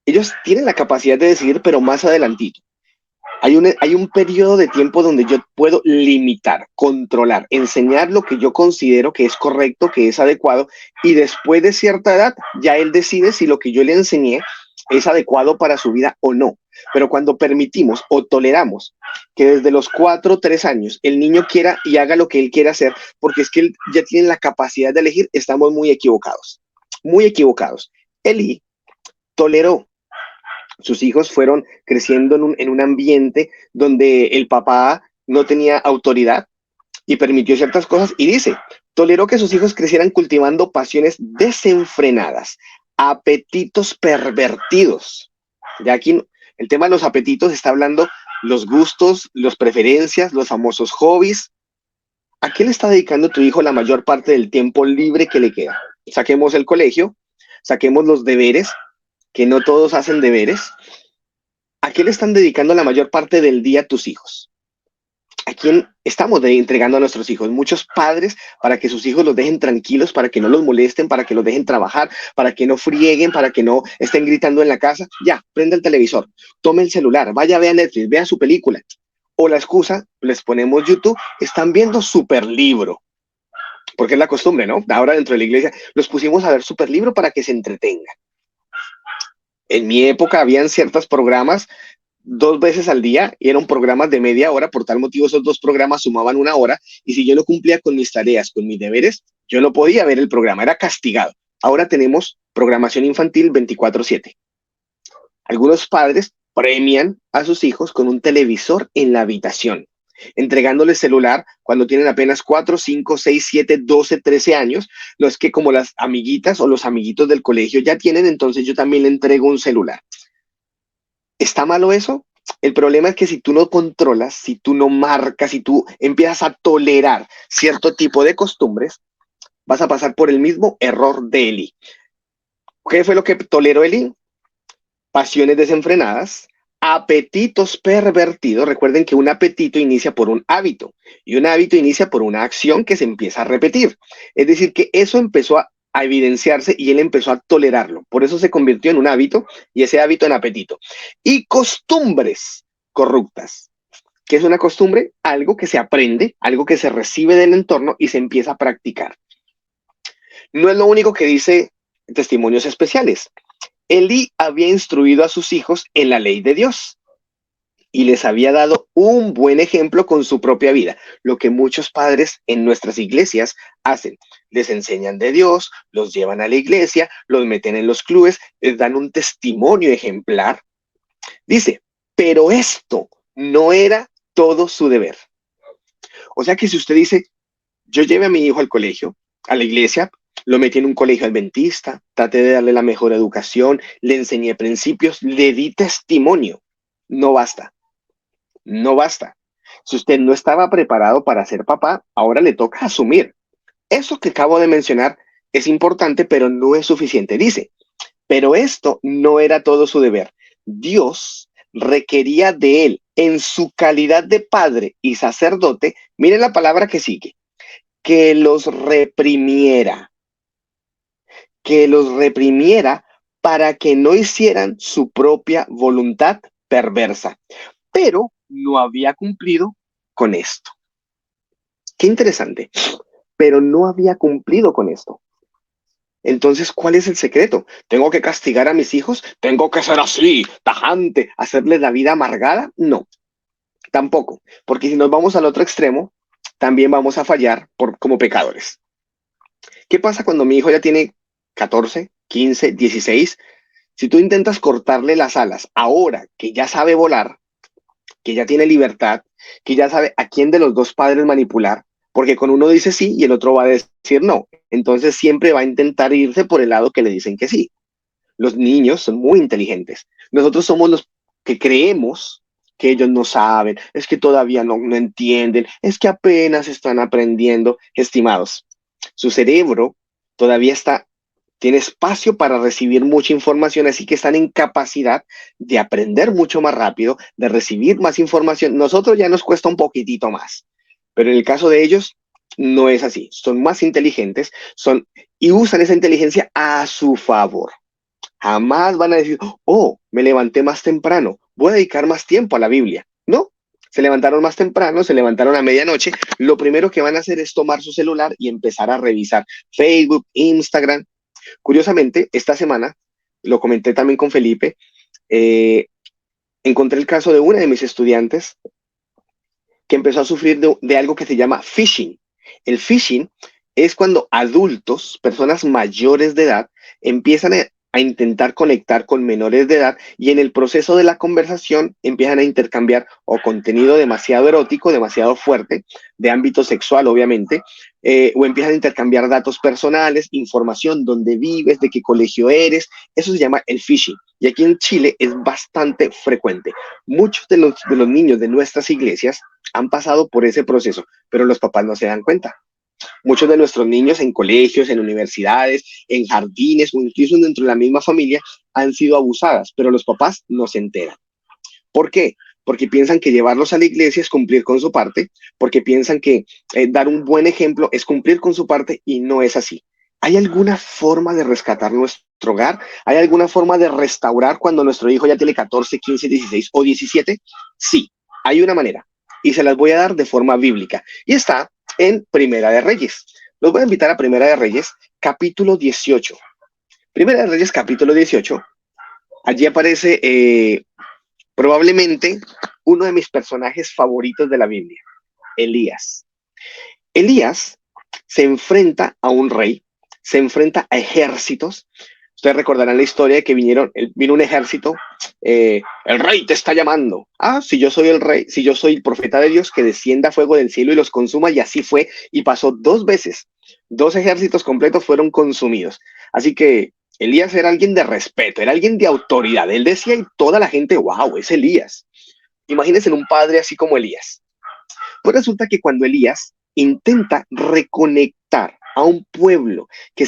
Ellos tienen la capacidad de decidir, pero más adelantito. Hay un periodo de tiempo donde yo puedo limitar, controlar, enseñar lo que yo considero que es correcto, que es adecuado, y después de cierta edad ya él decide si lo que yo le enseñé es adecuado para su vida o no. Pero cuando permitimos o toleramos que desde los 4 o 3 años el niño quiera y haga lo que él quiera hacer, porque es que él ya tiene la capacidad de elegir, estamos muy equivocados. Muy equivocados. Elí toleró. Sus hijos fueron creciendo en un ambiente donde el papá no tenía autoridad y permitió ciertas cosas, y dice, toleró que sus hijos crecieran cultivando pasiones desenfrenadas, apetitos pervertidos. Ya aquí el tema de los apetitos está hablando los gustos, las preferencias, los famosos hobbies. ¿A qué le está dedicando tu hijo la mayor parte del tiempo libre que le queda? Saquemos el colegio, saquemos los deberes, que no todos hacen deberes. ¿A qué le están dedicando la mayor parte del día a tus hijos? ¿A quién estamos entregando a nuestros hijos? Muchos padres, para que sus hijos los dejen tranquilos, para que no los molesten, para que los dejen trabajar, para que no frieguen, para que no estén gritando en la casa. Ya, prende el televisor, tome el celular, vaya, vea Netflix, vea su película. O la excusa, les ponemos YouTube, están viendo Superlibro. Porque es la costumbre, ¿no? Ahora dentro de la iglesia los pusimos a ver Superlibro para que se entretengan. En mi época habían ciertos programas 2 veces al día y eran programas de media hora, por tal motivo esos 2 programas sumaban 1 hora, y si yo no cumplía con mis tareas, con mis deberes, yo no podía ver el programa, era castigado. Ahora tenemos programación infantil 24/7. Algunos padres premian a sus hijos con un televisor en la habitación, entregándoles celular cuando tienen apenas 4, 5, 6, 7, 12, 13 años, los que como las amiguitas o los amiguitos del colegio ya tienen, entonces yo también le entrego un celular. ¿Está malo eso? El problema es que si tú no controlas, si tú no marcas, si tú empiezas a tolerar cierto tipo de costumbres, vas a pasar por el mismo error de Elí. ¿Qué fue lo que toleró Elí? Pasiones desenfrenadas, apetitos pervertidos. Recuerden que un apetito inicia por un hábito y un hábito inicia por una acción que se empieza a repetir. Es decir, que eso empezó a evidenciarse y él empezó a tolerarlo. Por eso se convirtió en un hábito y ese hábito en apetito. Y costumbres corruptas. ¿Qué es una costumbre? Algo que se aprende, algo que se recibe del entorno y se empieza a practicar. No es lo único que dice Testimonios Especiales. Elí había instruido a sus hijos en la ley de Dios y les había dado un buen ejemplo con su propia vida, lo que muchos padres en nuestras iglesias hacen. Les enseñan de Dios, los llevan a la iglesia, los meten en los clubes, les dan un testimonio ejemplar. Dice, pero esto no era todo su deber. O sea que si usted dice, yo llevé a mi hijo al colegio, a la iglesia, lo metí en un colegio adventista, traté de darle la mejor educación, le enseñé principios, le di testimonio, no basta, no basta. Si usted no estaba preparado para ser papá, ahora le toca asumir. Eso que acabo de mencionar es importante, pero no es suficiente. Dice, pero esto no era todo su deber. Dios requería de él, en su calidad de padre y sacerdote, miren la palabra que sigue, que que los reprimiera para que no hicieran su propia voluntad perversa. Pero no había cumplido con esto. Qué interesante. Pero no había cumplido con esto. Entonces, ¿cuál es el secreto? ¿Tengo que castigar a mis hijos? ¿Tengo que ser así, tajante, hacerles la vida amargada? No, tampoco. Porque si nos vamos al otro extremo, también vamos a fallar como pecadores. ¿Qué pasa cuando mi hijo ya tiene 14, 15, 16? Si tú intentas cortarle las alas ahora que ya sabe volar, que ya tiene libertad, que ya sabe a quién de los dos padres manipular, porque con uno dice sí y el otro va a decir no. Entonces siempre va a intentar irse por el lado que le dicen que sí. Los niños son muy inteligentes. Nosotros somos los que creemos que ellos no saben, es que todavía no entienden, es que apenas están aprendiendo. Estimados, su cerebro todavía tiene espacio para recibir mucha información, así que están en capacidad de aprender mucho más rápido, de recibir más información. Nosotros ya nos cuesta un poquitito más, pero en el caso de ellos no es así. Son más inteligentes, y usan esa inteligencia a su favor. Jamás van a decir, oh, me levanté más temprano, voy a dedicar más tiempo a la Biblia. No, se levantaron más temprano, se levantaron a medianoche. Lo primero que van a hacer es tomar su celular y empezar a revisar Facebook, Instagram. Curiosamente, esta semana, lo comenté también con Felipe, encontré el caso de una de mis estudiantes que empezó a sufrir de algo que se llama phishing. El phishing es cuando adultos, personas mayores de edad, empiezan a intentar conectar con menores de edad y en el proceso de la conversación empiezan a intercambiar o contenido demasiado erótico, demasiado fuerte, de ámbito sexual obviamente, o empiezan a intercambiar datos personales, información, dónde vives, de qué colegio eres. Eso se llama el phishing y aquí en Chile es bastante frecuente. Muchos de los niños de nuestras iglesias han pasado por ese proceso, pero los papás no se dan cuenta. Muchos de nuestros niños en colegios, en universidades, en jardines o incluso dentro de la misma familia han sido abusadas, pero los papás no se enteran. ¿Por qué? Porque piensan que llevarlos a la iglesia es cumplir con su parte, porque piensan que dar un buen ejemplo es cumplir con su parte y no es así. ¿Hay alguna forma de rescatar nuestro hogar? ¿Hay alguna forma de restaurar cuando nuestro hijo ya tiene 14, 15, 16 o 17? Sí, hay una manera y se las voy a dar de forma bíblica y está en Primera de Reyes. Los voy a invitar a Primera de Reyes, capítulo 18. Primera de Reyes, capítulo 18. Allí aparece probablemente uno de mis personajes favoritos de la Biblia, Elías. Elías se enfrenta a un rey, se enfrenta a ejércitos. Ustedes recordarán la historia de que vino un ejército, el rey te está llamando. Ah, si yo soy el rey, si yo soy el profeta de Dios, que descienda fuego del cielo y los consuma, y así fue, y pasó 2 veces. 2 ejércitos completos fueron consumidos. Así que Elías era alguien de respeto, era alguien de autoridad. Él decía y toda la gente, wow, es Elías. Imagínense un padre así como Elías. Pues resulta que cuando Elías intenta reconectar a un pueblo que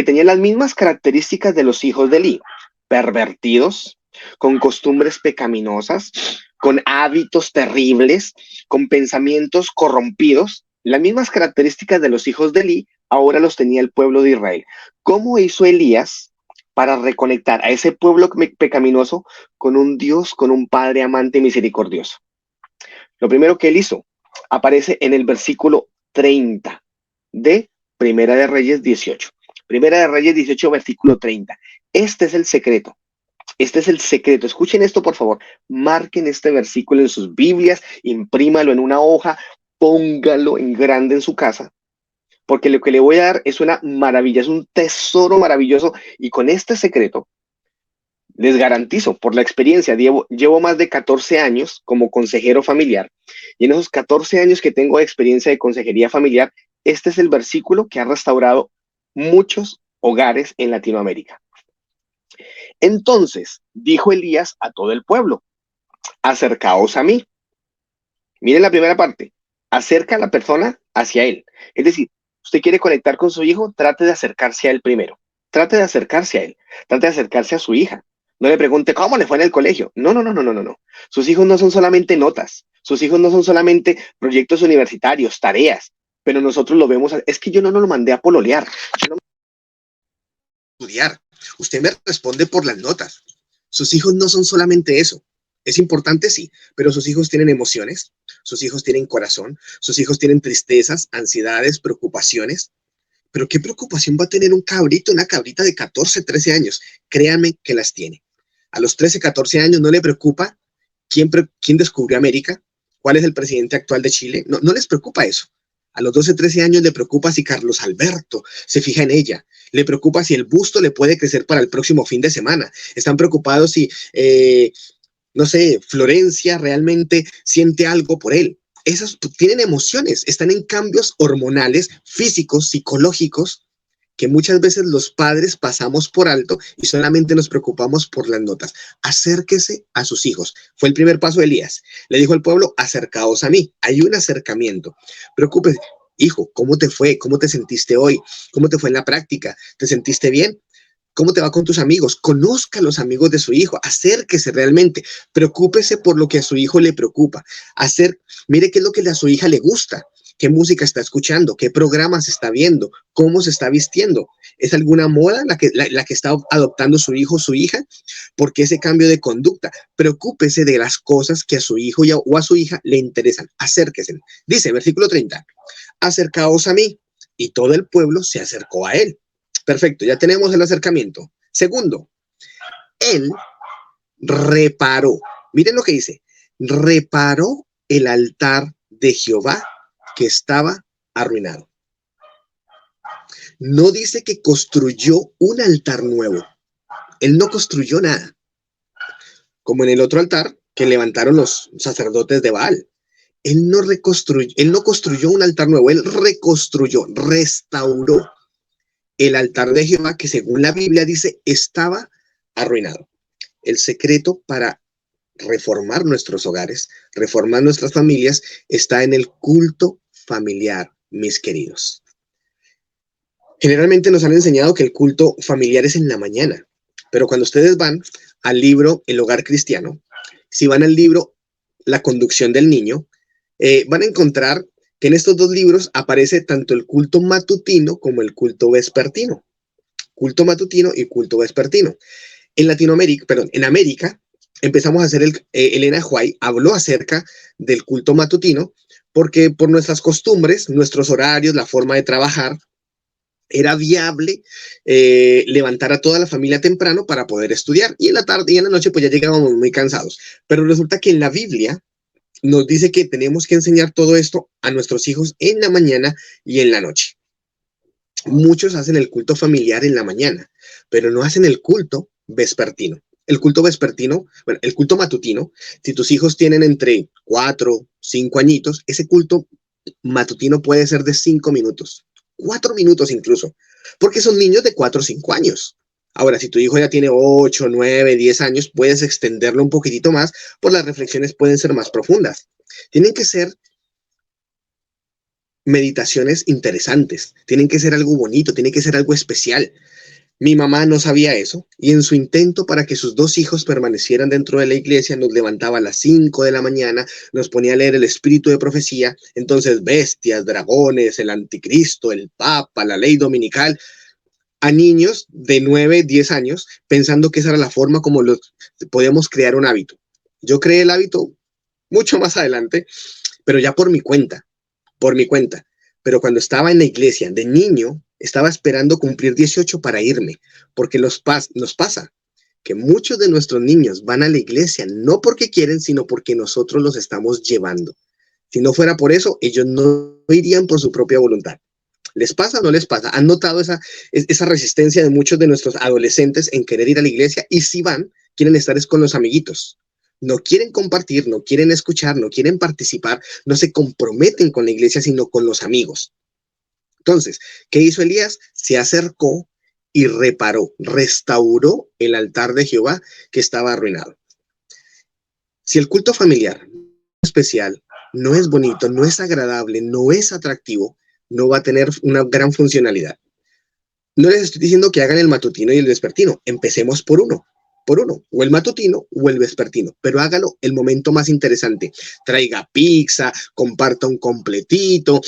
tenía las mismas características de los hijos de Elí, pervertidos, con costumbres pecaminosas, con hábitos terribles, con pensamientos corrompidos, las mismas características de los hijos de Elí, ahora los tenía el pueblo de Israel. ¿Cómo hizo Elías para reconectar a ese pueblo pecaminoso con un Dios, con un Padre amante y misericordioso? Lo primero que él hizo aparece en el versículo 30 de Primera de Reyes 18. Primera de Reyes 18, versículo 30. Este es el secreto. Este es el secreto. Escuchen esto, por favor. Marquen este versículo en sus Biblias, imprímalo en una hoja, póngalo en grande en su casa, porque lo que le voy a dar es una maravilla, es un tesoro maravilloso, y con este secreto Les garantizo, por la experiencia, llevo más de 14 años como consejero familiar, y en esos 14 años que tengo de experiencia de consejería familiar, este es el versículo que ha restaurado muchos hogares en Latinoamérica. Entonces dijo Elías a todo el pueblo: acercaos a mí. Miren la primera parte: acerca a la persona hacia él. Es decir, usted quiere conectar con su hijo, trate de acercarse a él primero. Trate de acercarse a él, trate de acercarse a su hija. No le pregunte cómo le fue en el colegio. No, no, no, no, no, no, no. Sus hijos no son solamente notas, sus hijos no son solamente proyectos universitarios, tareas, pero nosotros lo vemos, es que yo no lo mandé a pololear, yo no me estudiar. Usted me responde por las notas. Sus hijos no son solamente eso. Es importante, sí, pero sus hijos tienen emociones, sus hijos tienen corazón, sus hijos tienen tristezas, ansiedades, preocupaciones. Pero ¿qué preocupación va a tener un cabrito, una cabrita de 14, 13 años? Créanme que las tiene. A los 13, 14 años no le preocupa quién descubrió América, cuál es el presidente actual de Chile. No, no les preocupa eso. A los 12, 13 años le preocupa si Carlos Alberto se fija en ella. Le preocupa si el busto le puede crecer para el próximo fin de semana. Están preocupados si, no sé, Florencia realmente siente algo por él. Esas tienen emociones, están en cambios hormonales, físicos, psicológicos, que muchas veces los padres pasamos por alto y solamente nos preocupamos por las notas. Acérquese a sus hijos. Fue el primer paso de Elías. Le dijo al pueblo: acercaos a mí. Hay un acercamiento. Preocúpese. Hijo, ¿cómo te fue? ¿Cómo te sentiste hoy? ¿Cómo te fue en la práctica? ¿Te sentiste bien? ¿Cómo te va con tus amigos? Conozca a los amigos de su hijo, acérquese realmente, preocúpese por lo que a su hijo le preocupa. Mire qué es lo que a su hija le gusta, qué música está escuchando, qué programas está viendo, cómo se está vistiendo. ¿Es alguna moda la que está adoptando su hijo o su hija? ¿Por qué ese cambio de conducta? Preocúpese de las cosas que a su hijo o a su hija le interesan. Acérquese. Dice, versículo 30, acercaos a mí. Y todo el pueblo se acercó a él. Perfecto, ya tenemos el acercamiento. Segundo, él reparó. Miren lo que dice. Reparó el altar de Jehová que estaba arruinado. No dice que construyó un altar nuevo. Él no construyó nada. Como en el otro altar que levantaron los sacerdotes de Baal. Él no construyó un altar nuevo. Él reconstruyó, restauró el altar de Jehová que, según la Biblia dice, estaba arruinado. El secreto para reformar nuestros hogares, reformar nuestras familias, está en el culto familiar, mis queridos. Generalmente nos han enseñado que el culto familiar es en la mañana, pero cuando ustedes van al libro El Hogar Cristiano, si van al libro La Conducción del Niño, van a encontrar que en estos dos libros aparece tanto el culto matutino como el culto vespertino. Culto matutino y culto vespertino. En América, empezamos a hacer Elena White habló acerca del culto matutino porque por nuestras costumbres, nuestros horarios, la forma de trabajar, era viable levantar a toda la familia temprano para poder estudiar. Y en la tarde y en la noche pues ya llegábamos muy cansados. Pero resulta que en la Biblia nos dice que tenemos que enseñar todo esto a nuestros hijos en la mañana y en la noche. Muchos hacen el culto familiar en la mañana, pero no hacen el culto vespertino. El culto vespertino, bueno, el culto matutino, si tus hijos tienen entre 4, 5 añitos, ese culto matutino puede ser de 5 minutos, 4 minutos incluso, porque son niños de 4 o 5 años. Ahora, si tu hijo ya tiene 8, 9, 10 años, puedes extenderlo un poquitito más, pues las reflexiones pueden ser más profundas. Tienen que ser meditaciones interesantes, tienen que ser algo bonito, tiene que ser algo especial. Mi mamá no sabía eso y en su intento para que sus 2 hijos permanecieran dentro de la iglesia nos levantaba a las 5 de la mañana, nos ponía a leer el espíritu de profecía, entonces bestias, dragones, el anticristo, el papa, la ley dominical, a niños de 9, 10 años pensando que esa era la forma como podíamos crear un hábito. Yo creé el hábito mucho más adelante, pero ya por mi cuenta. Pero cuando estaba en la iglesia de niño, estaba esperando cumplir 18 para irme, porque nos pasa que muchos de nuestros niños van a la iglesia no porque quieren, sino porque nosotros los estamos llevando. Si no fuera por eso, ellos no irían por su propia voluntad. ¿Les pasa o no les pasa? ¿Han notado esa resistencia de muchos de nuestros adolescentes en querer ir a la iglesia? Y si van, quieren estar es con los amiguitos. No quieren compartir, no quieren escuchar, no quieren participar, no se comprometen con la iglesia, sino con los amigos. Entonces, ¿qué hizo Elías? Se acercó y reparó, restauró el altar de Jehová que estaba arruinado. Si el culto familiar no es especial, no es bonito, no es agradable, no es atractivo, no va a tener una gran funcionalidad. No les estoy diciendo que hagan el matutino y el vespertino. Empecemos por uno, o el matutino o el vespertino, pero hágalo el momento más interesante. Traiga pizza, comparta un completito,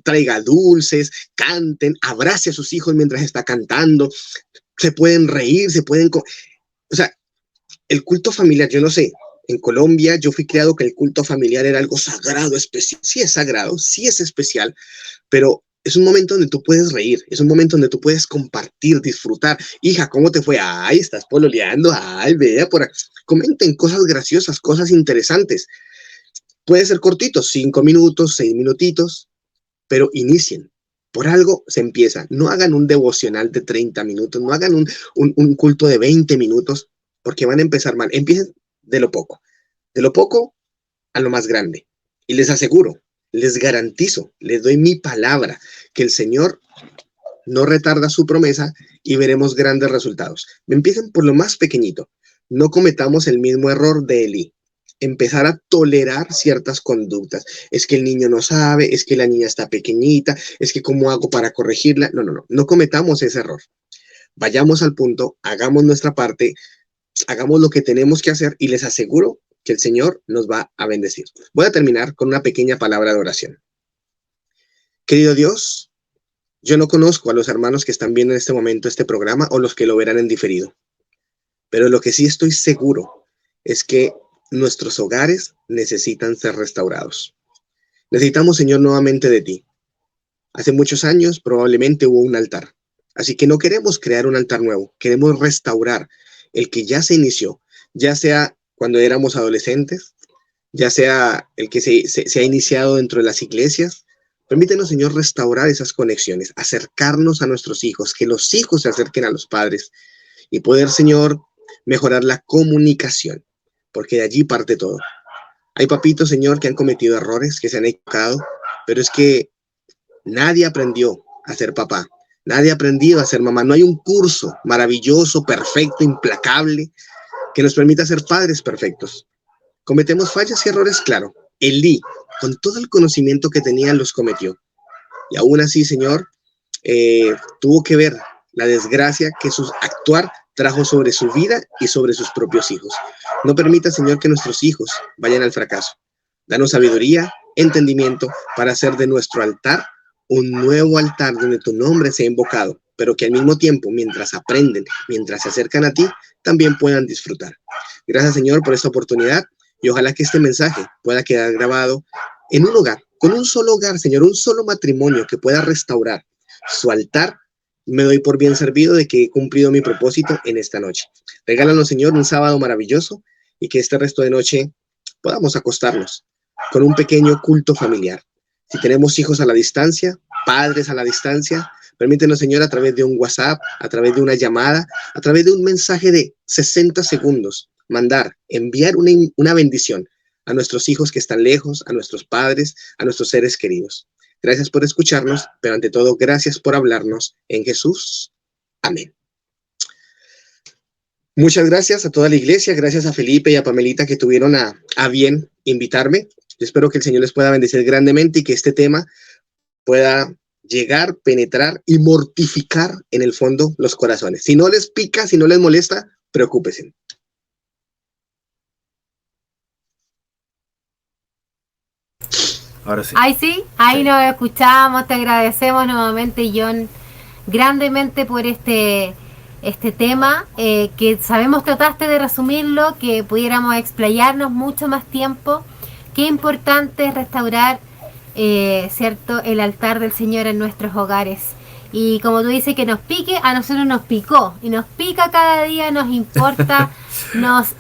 traiga dulces, canten, abrace a sus hijos mientras está cantando, se pueden reír, o sea, el culto familiar, yo no sé, en Colombia yo fui criado que el culto familiar era algo sagrado, especial. Sí es sagrado, sí es especial, pero es un momento donde tú puedes reír, es un momento donde tú puedes compartir, disfrutar. Hija, ¿cómo te fue? Ay, estás pololeando, ay, vea por aquí. Comenten cosas graciosas, cosas interesantes. Puede ser cortito, 5 minutos, 6 minutitos, pero inicien. Por algo se empieza. No hagan un devocional de 30 minutos, no hagan un culto de 20 minutos, porque van a empezar mal. Empiecen de lo poco a lo más grande. Y les aseguro, les garantizo, les doy mi palabra, que el Señor no retarda su promesa y veremos grandes resultados. Empiecen por lo más pequeñito. No cometamos el mismo error de Elí. Empezar a tolerar ciertas conductas. Es que el niño no sabe, es que la niña está pequeñita, es que ¿cómo hago para corregirla? No cometamos ese error. Vayamos al punto, hagamos nuestra parte, hagamos lo que tenemos que hacer y les aseguro que el Señor nos va a bendecir. Voy a terminar con una pequeña palabra de oración. Querido Dios, yo no conozco a los hermanos que están viendo en este momento este programa o los que lo verán en diferido, pero lo que sí estoy seguro es que nuestros hogares necesitan ser restaurados. Necesitamos, Señor, nuevamente de ti. Hace muchos años probablemente hubo un altar, así que no queremos crear un altar nuevo, queremos restaurar el que ya se inició, ya sea cuando éramos adolescentes, ya sea el que se ha iniciado dentro de las iglesias. Permítenos, Señor, restaurar esas conexiones, acercarnos a nuestros hijos, que los hijos se acerquen a los padres y poder, Señor, mejorar la comunicación, porque de allí parte todo. Hay papitos, Señor, que han cometido errores, que se han equivocado, pero es que nadie aprendió a ser papá, nadie ha aprendido a ser mamá. No hay un curso maravilloso, perfecto, implacable, que nos permita ser padres perfectos. Cometemos fallas y errores, claro. Elí, con todo el conocimiento que tenía, los cometió. Y aún así, Señor, tuvo que ver la desgracia que su actuar trajo sobre su vida y sobre sus propios hijos. No permita, Señor, que nuestros hijos vayan al fracaso. Danos sabiduría, entendimiento para hacer de nuestro altar un nuevo altar donde tu nombre sea invocado, pero que al mismo tiempo, mientras aprenden, mientras se acercan a ti, también puedan disfrutar. Gracias, Señor, por esta oportunidad y ojalá que este mensaje pueda quedar grabado en un hogar, con un solo hogar, Señor, un solo matrimonio que pueda restaurar su altar. Me doy por bien servido de que he cumplido mi propósito en esta noche. Regálanos, Señor, un sábado maravilloso y que este resto de noche podamos acostarnos con un pequeño culto familiar. Si tenemos hijos a la distancia, padres a la distancia, permítenos, Señor, a través de un WhatsApp, a través de una llamada, a través de un mensaje de 60 segundos, enviar una bendición a nuestros hijos que están lejos, a nuestros padres, a nuestros seres queridos. Gracias por escucharnos, pero ante todo, gracias por hablarnos en Jesús. Amén. Muchas gracias a toda la iglesia, gracias a Felipe y a Pamelita que tuvieron a bien invitarme. Yo espero que el Señor les pueda bendecir grandemente y que este tema pueda llegar, penetrar y mortificar en el fondo los corazones. Si no les pica, si no les molesta, preocúpense. Ahora sí. Ahí nos escuchamos, te agradecemos nuevamente, John, grandemente por este tema, que sabemos trataste de resumirlo, que pudiéramos explayarnos mucho más tiempo. Qué importante es restaurar, ¿cierto?, el altar del Señor en nuestros hogares. Y como tú dices, que nos pique, a nosotros nos picó, y nos pica cada día, nos importa, nos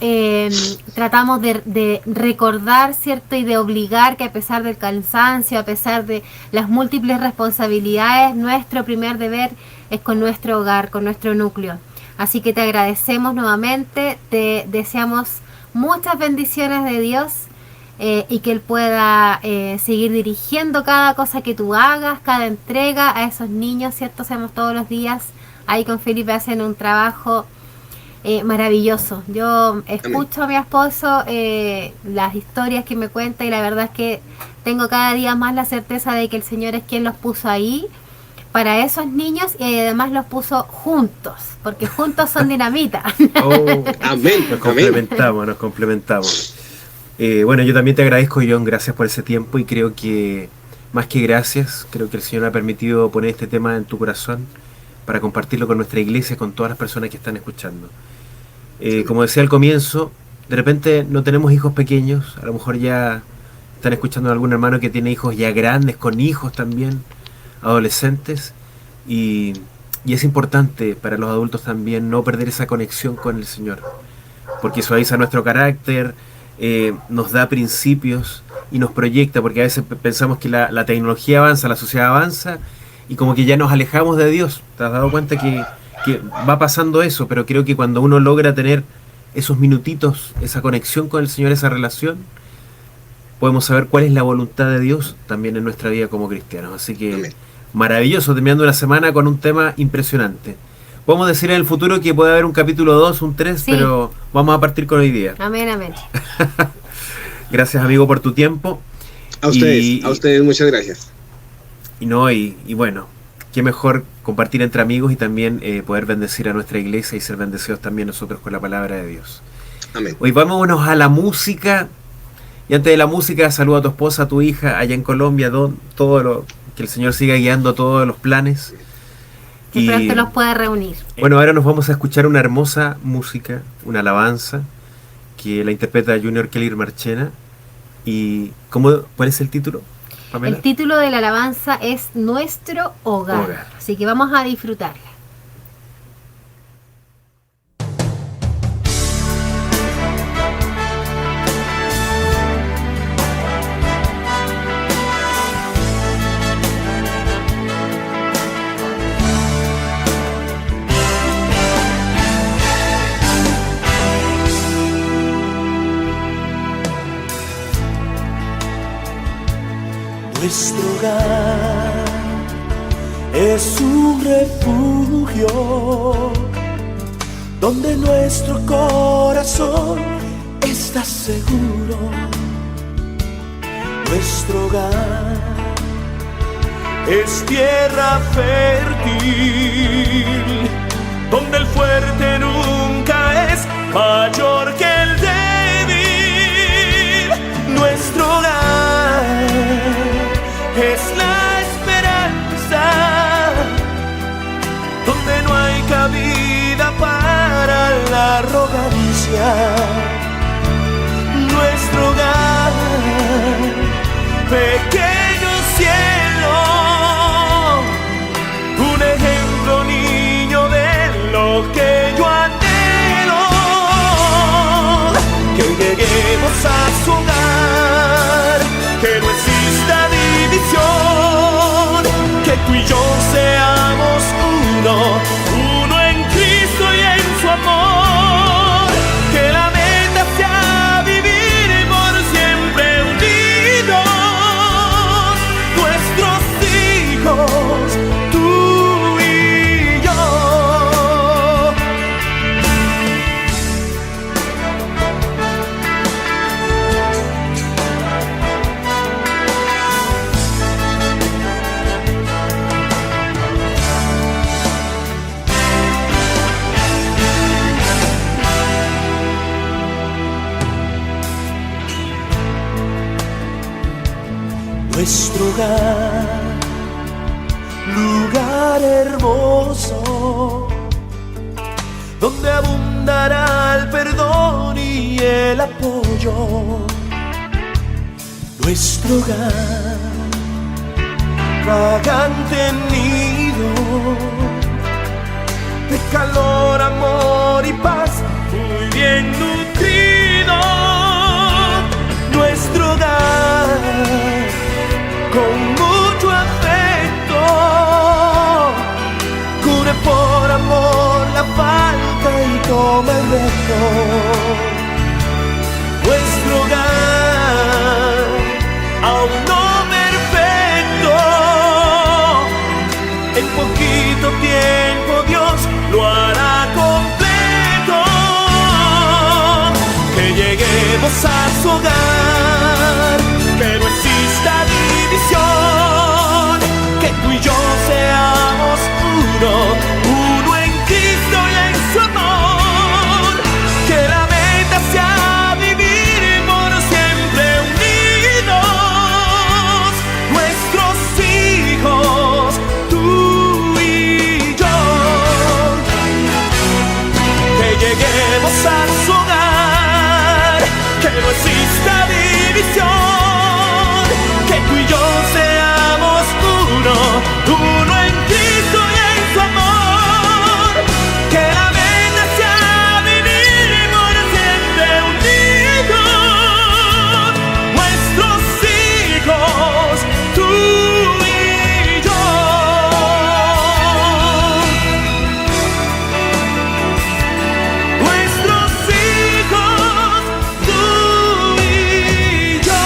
tratamos de recordar, ¿cierto?, y de obligar que a pesar del cansancio, a pesar de las múltiples responsabilidades, nuestro primer deber es con nuestro hogar, con nuestro núcleo. Así que te agradecemos nuevamente, te deseamos muchas bendiciones de Dios y que Él pueda seguir dirigiendo cada cosa que tú hagas, cada entrega a esos niños, ¿cierto? Hacemos todos los días, ahí con Felipe hacen un trabajo maravilloso. Yo escucho a mi esposo las historias que me cuenta y la verdad es que tengo cada día más la certeza de que el Señor es quien los puso ahí para esos niños y además los puso juntos, porque juntos son dinamita. Amén. Nos complementamos. Bueno, yo también te agradezco, John, gracias por ese tiempo y creo que, más que gracias, creo que el Señor ha permitido poner este tema en tu corazón para compartirlo con nuestra iglesia, con todas las personas que están escuchando. Como decía al comienzo, de repente no tenemos hijos pequeños, a lo mejor ya están escuchando a algún hermano que tiene hijos ya grandes, con hijos también, adolescentes, y es importante para los adultos también no perder esa conexión con el Señor, porque suaviza nuestro carácter, nos da principios y nos proyecta, porque a veces pensamos que la tecnología avanza, la sociedad avanza y como que ya nos alejamos de Dios. ¿Te has dado cuenta que va pasando eso? Pero creo que cuando uno logra tener esos minutitos, esa conexión con el Señor, esa relación, podemos saber cuál es la voluntad de Dios también en nuestra vida como cristianos. Así que Amén. Maravilloso, terminando una semana con un tema impresionante. Podemos decir en el futuro que puede haber un capítulo 2, un 3, sí, pero vamos a partir con hoy día. Amén, amén. Gracias, amigo, por tu tiempo. A ustedes muchas gracias. Y bueno, qué mejor compartir entre amigos y también poder bendecir a nuestra iglesia y ser bendecidos también nosotros con la palabra de Dios. Amén. Hoy vámonos a la música. Y antes de la música, saluda a tu esposa, a tu hija, allá en Colombia, que el Señor siga guiando todos los planes. Que pronto los pueda reunir. Bueno, ahora nos vamos a escuchar una hermosa música, una alabanza, que la interpreta Junior Kelly Marchena. ¿Y cuál es el título, Pamela? El título de la alabanza es Nuestro Hogar. Así que vamos a disfrutarla. Nuestro hogar es un refugio donde nuestro corazón está seguro. Nuestro hogar es tierra fértil donde el fuerte nunca es mayor que el débil. Nuestro hogar es la esperanza, donde no hay cabida para la arrogancia. Nuestro hogar, pequeño cielo, un ejemplo niño de lo que yo anhelo. Que lleguemos a su hogar, que no exista división, que tú y yo seamos uno en Cristo y en su amor, que la meta sea vivir por siempre unidos, nuestros hijos, tú y yo. Nuestro hogar, lugar hermoso, donde abundará el perdón y el apoyo. Nuestro hogar, fragante nido de calor, amor y paz, muy bien nutrido. Nuestro hogar, con mucho afecto, cure por amor la falta toma el mejor. Nuestro hogar, aún no perfecto, en poquito tiempo Dios lo hará completo. Que lleguemos a su hogar, que no exista división, que tú y yo seamos uno en Cristo y en su amor. Que la meta sea vivir por siempre unidos, nuestros hijos, tú y yo. Que lleguemos a su hogar, que no exista división, que tú y yo seamos uno en Cristo y en su amor. Que la meta sea vivir por siempre unidos, nuestros hijos, tú y yo. Nuestros hijos, tú y yo.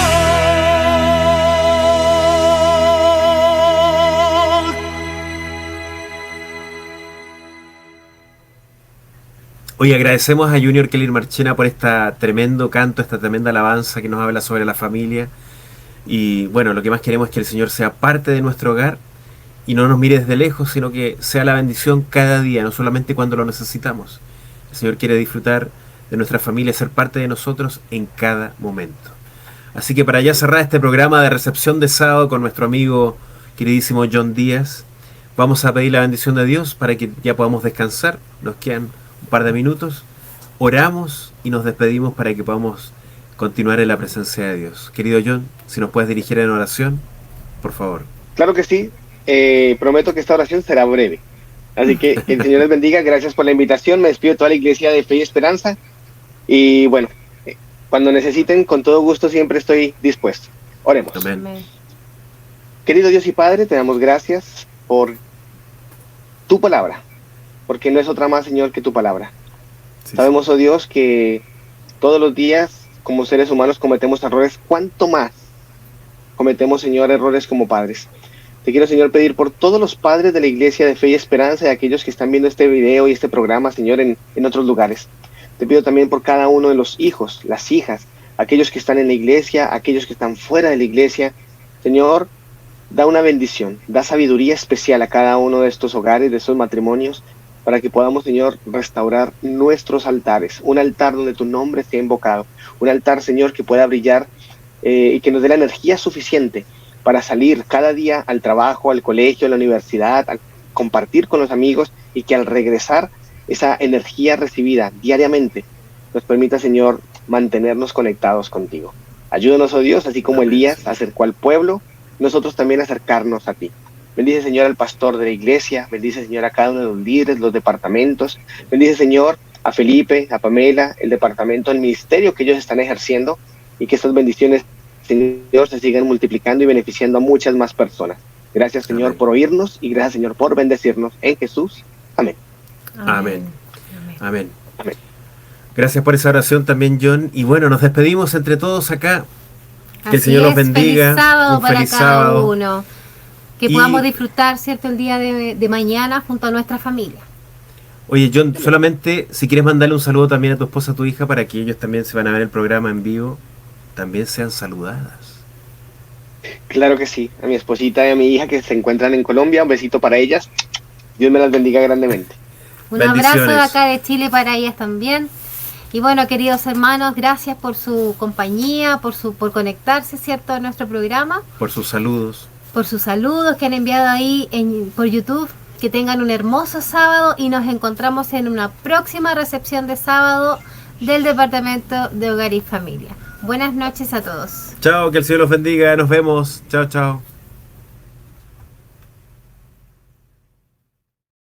Hoy agradecemos a Junior Keller Marchena por este tremendo canto, esta tremenda alabanza que nos habla sobre la familia. Y bueno, lo que más queremos es que el Señor sea parte de nuestro hogar y no nos mire desde lejos, sino que sea la bendición cada día, no solamente cuando lo necesitamos. El Señor quiere disfrutar de nuestra familia, ser parte de nosotros en cada momento. Así que para ya cerrar este programa de recepción de sábado con nuestro amigo queridísimo John Díaz, vamos a pedir la bendición de Dios para que ya podamos descansar. Nos quedan un par de minutos, oramos y nos despedimos para que podamos continuar en la presencia de Dios. Querido John, si nos puedes dirigir en oración, por favor. Claro que sí. Prometo que esta oración será breve. Así que el Señor les bendiga. Gracias por la invitación. Me despido de toda la iglesia de Fe y Esperanza. Y bueno, cuando necesiten, con todo gusto siempre estoy dispuesto. Oremos. Amén. Querido Dios y Padre, te damos gracias por tu palabra, porque no es otra más, Señor, que tu palabra. Sí, Sabemos, oh Dios, que todos los días como seres humanos cometemos errores. ¿Cuánto más cometemos, Señor, errores como padres? Te quiero, Señor, pedir por todos los padres de la iglesia de Fe y Esperanza y aquellos que están viendo este video y este programa, Señor, en otros lugares. Te pido también por cada uno de los hijos, las hijas, aquellos que están en la iglesia, aquellos que están fuera de la iglesia. Señor, da una bendición, da sabiduría especial a cada uno de estos hogares, de estos matrimonios, para que podamos, Señor, restaurar nuestros altares, un altar donde tu nombre sea invocado, un altar, Señor, que pueda brillar y que nos dé la energía suficiente para salir cada día al trabajo, al colegio, a la universidad, a compartir con los amigos, y que al regresar esa energía recibida diariamente nos permita, Señor, mantenernos conectados contigo. Ayúdanos, oh Dios, así como Elías acercó al pueblo, nosotros también acercarnos a ti. Bendice, Señor, al pastor de la iglesia, bendice, Señor, a cada uno de los líderes, los departamentos, bendice, Señor, a Felipe, a Pamela, el departamento, el ministerio que ellos están ejerciendo, y que estas bendiciones, Señor, se sigan multiplicando y beneficiando a muchas más personas. Gracias, Señor, Amén. por oírnos, y gracias, Señor, por bendecirnos en Jesús. Amén. Amén. Amén. Amén. Gracias por esa oración también, John. Y bueno, nos despedimos entre todos acá. Que el Así Señor los es, bendiga. Feliz sábado Un para feliz cada sábado. uno. Que Y- podamos disfrutar, ¿cierto?, el día de mañana junto a nuestra familia. Oye, John, solamente si quieres mandarle un saludo también a tu esposa, a tu hija, para que ellos también se van a ver el programa en vivo, también sean saludadas. Claro que sí, a mi esposita y a mi hija que se encuentran en Colombia, un besito para ellas. Dios me las bendiga grandemente. Un Bendiciones. abrazo de acá de Chile para ellas también. Y bueno, queridos hermanos, gracias por su compañía, por conectarse, ¿cierto?, a nuestro programa, Por sus saludos. por sus saludos que han enviado ahí por YouTube. Que tengan un hermoso sábado y nos encontramos en una próxima recepción de sábado del Departamento de Hogar y Familia. Buenas noches a todos. Chao, que el Señor los bendiga. Nos vemos. Chao, chao.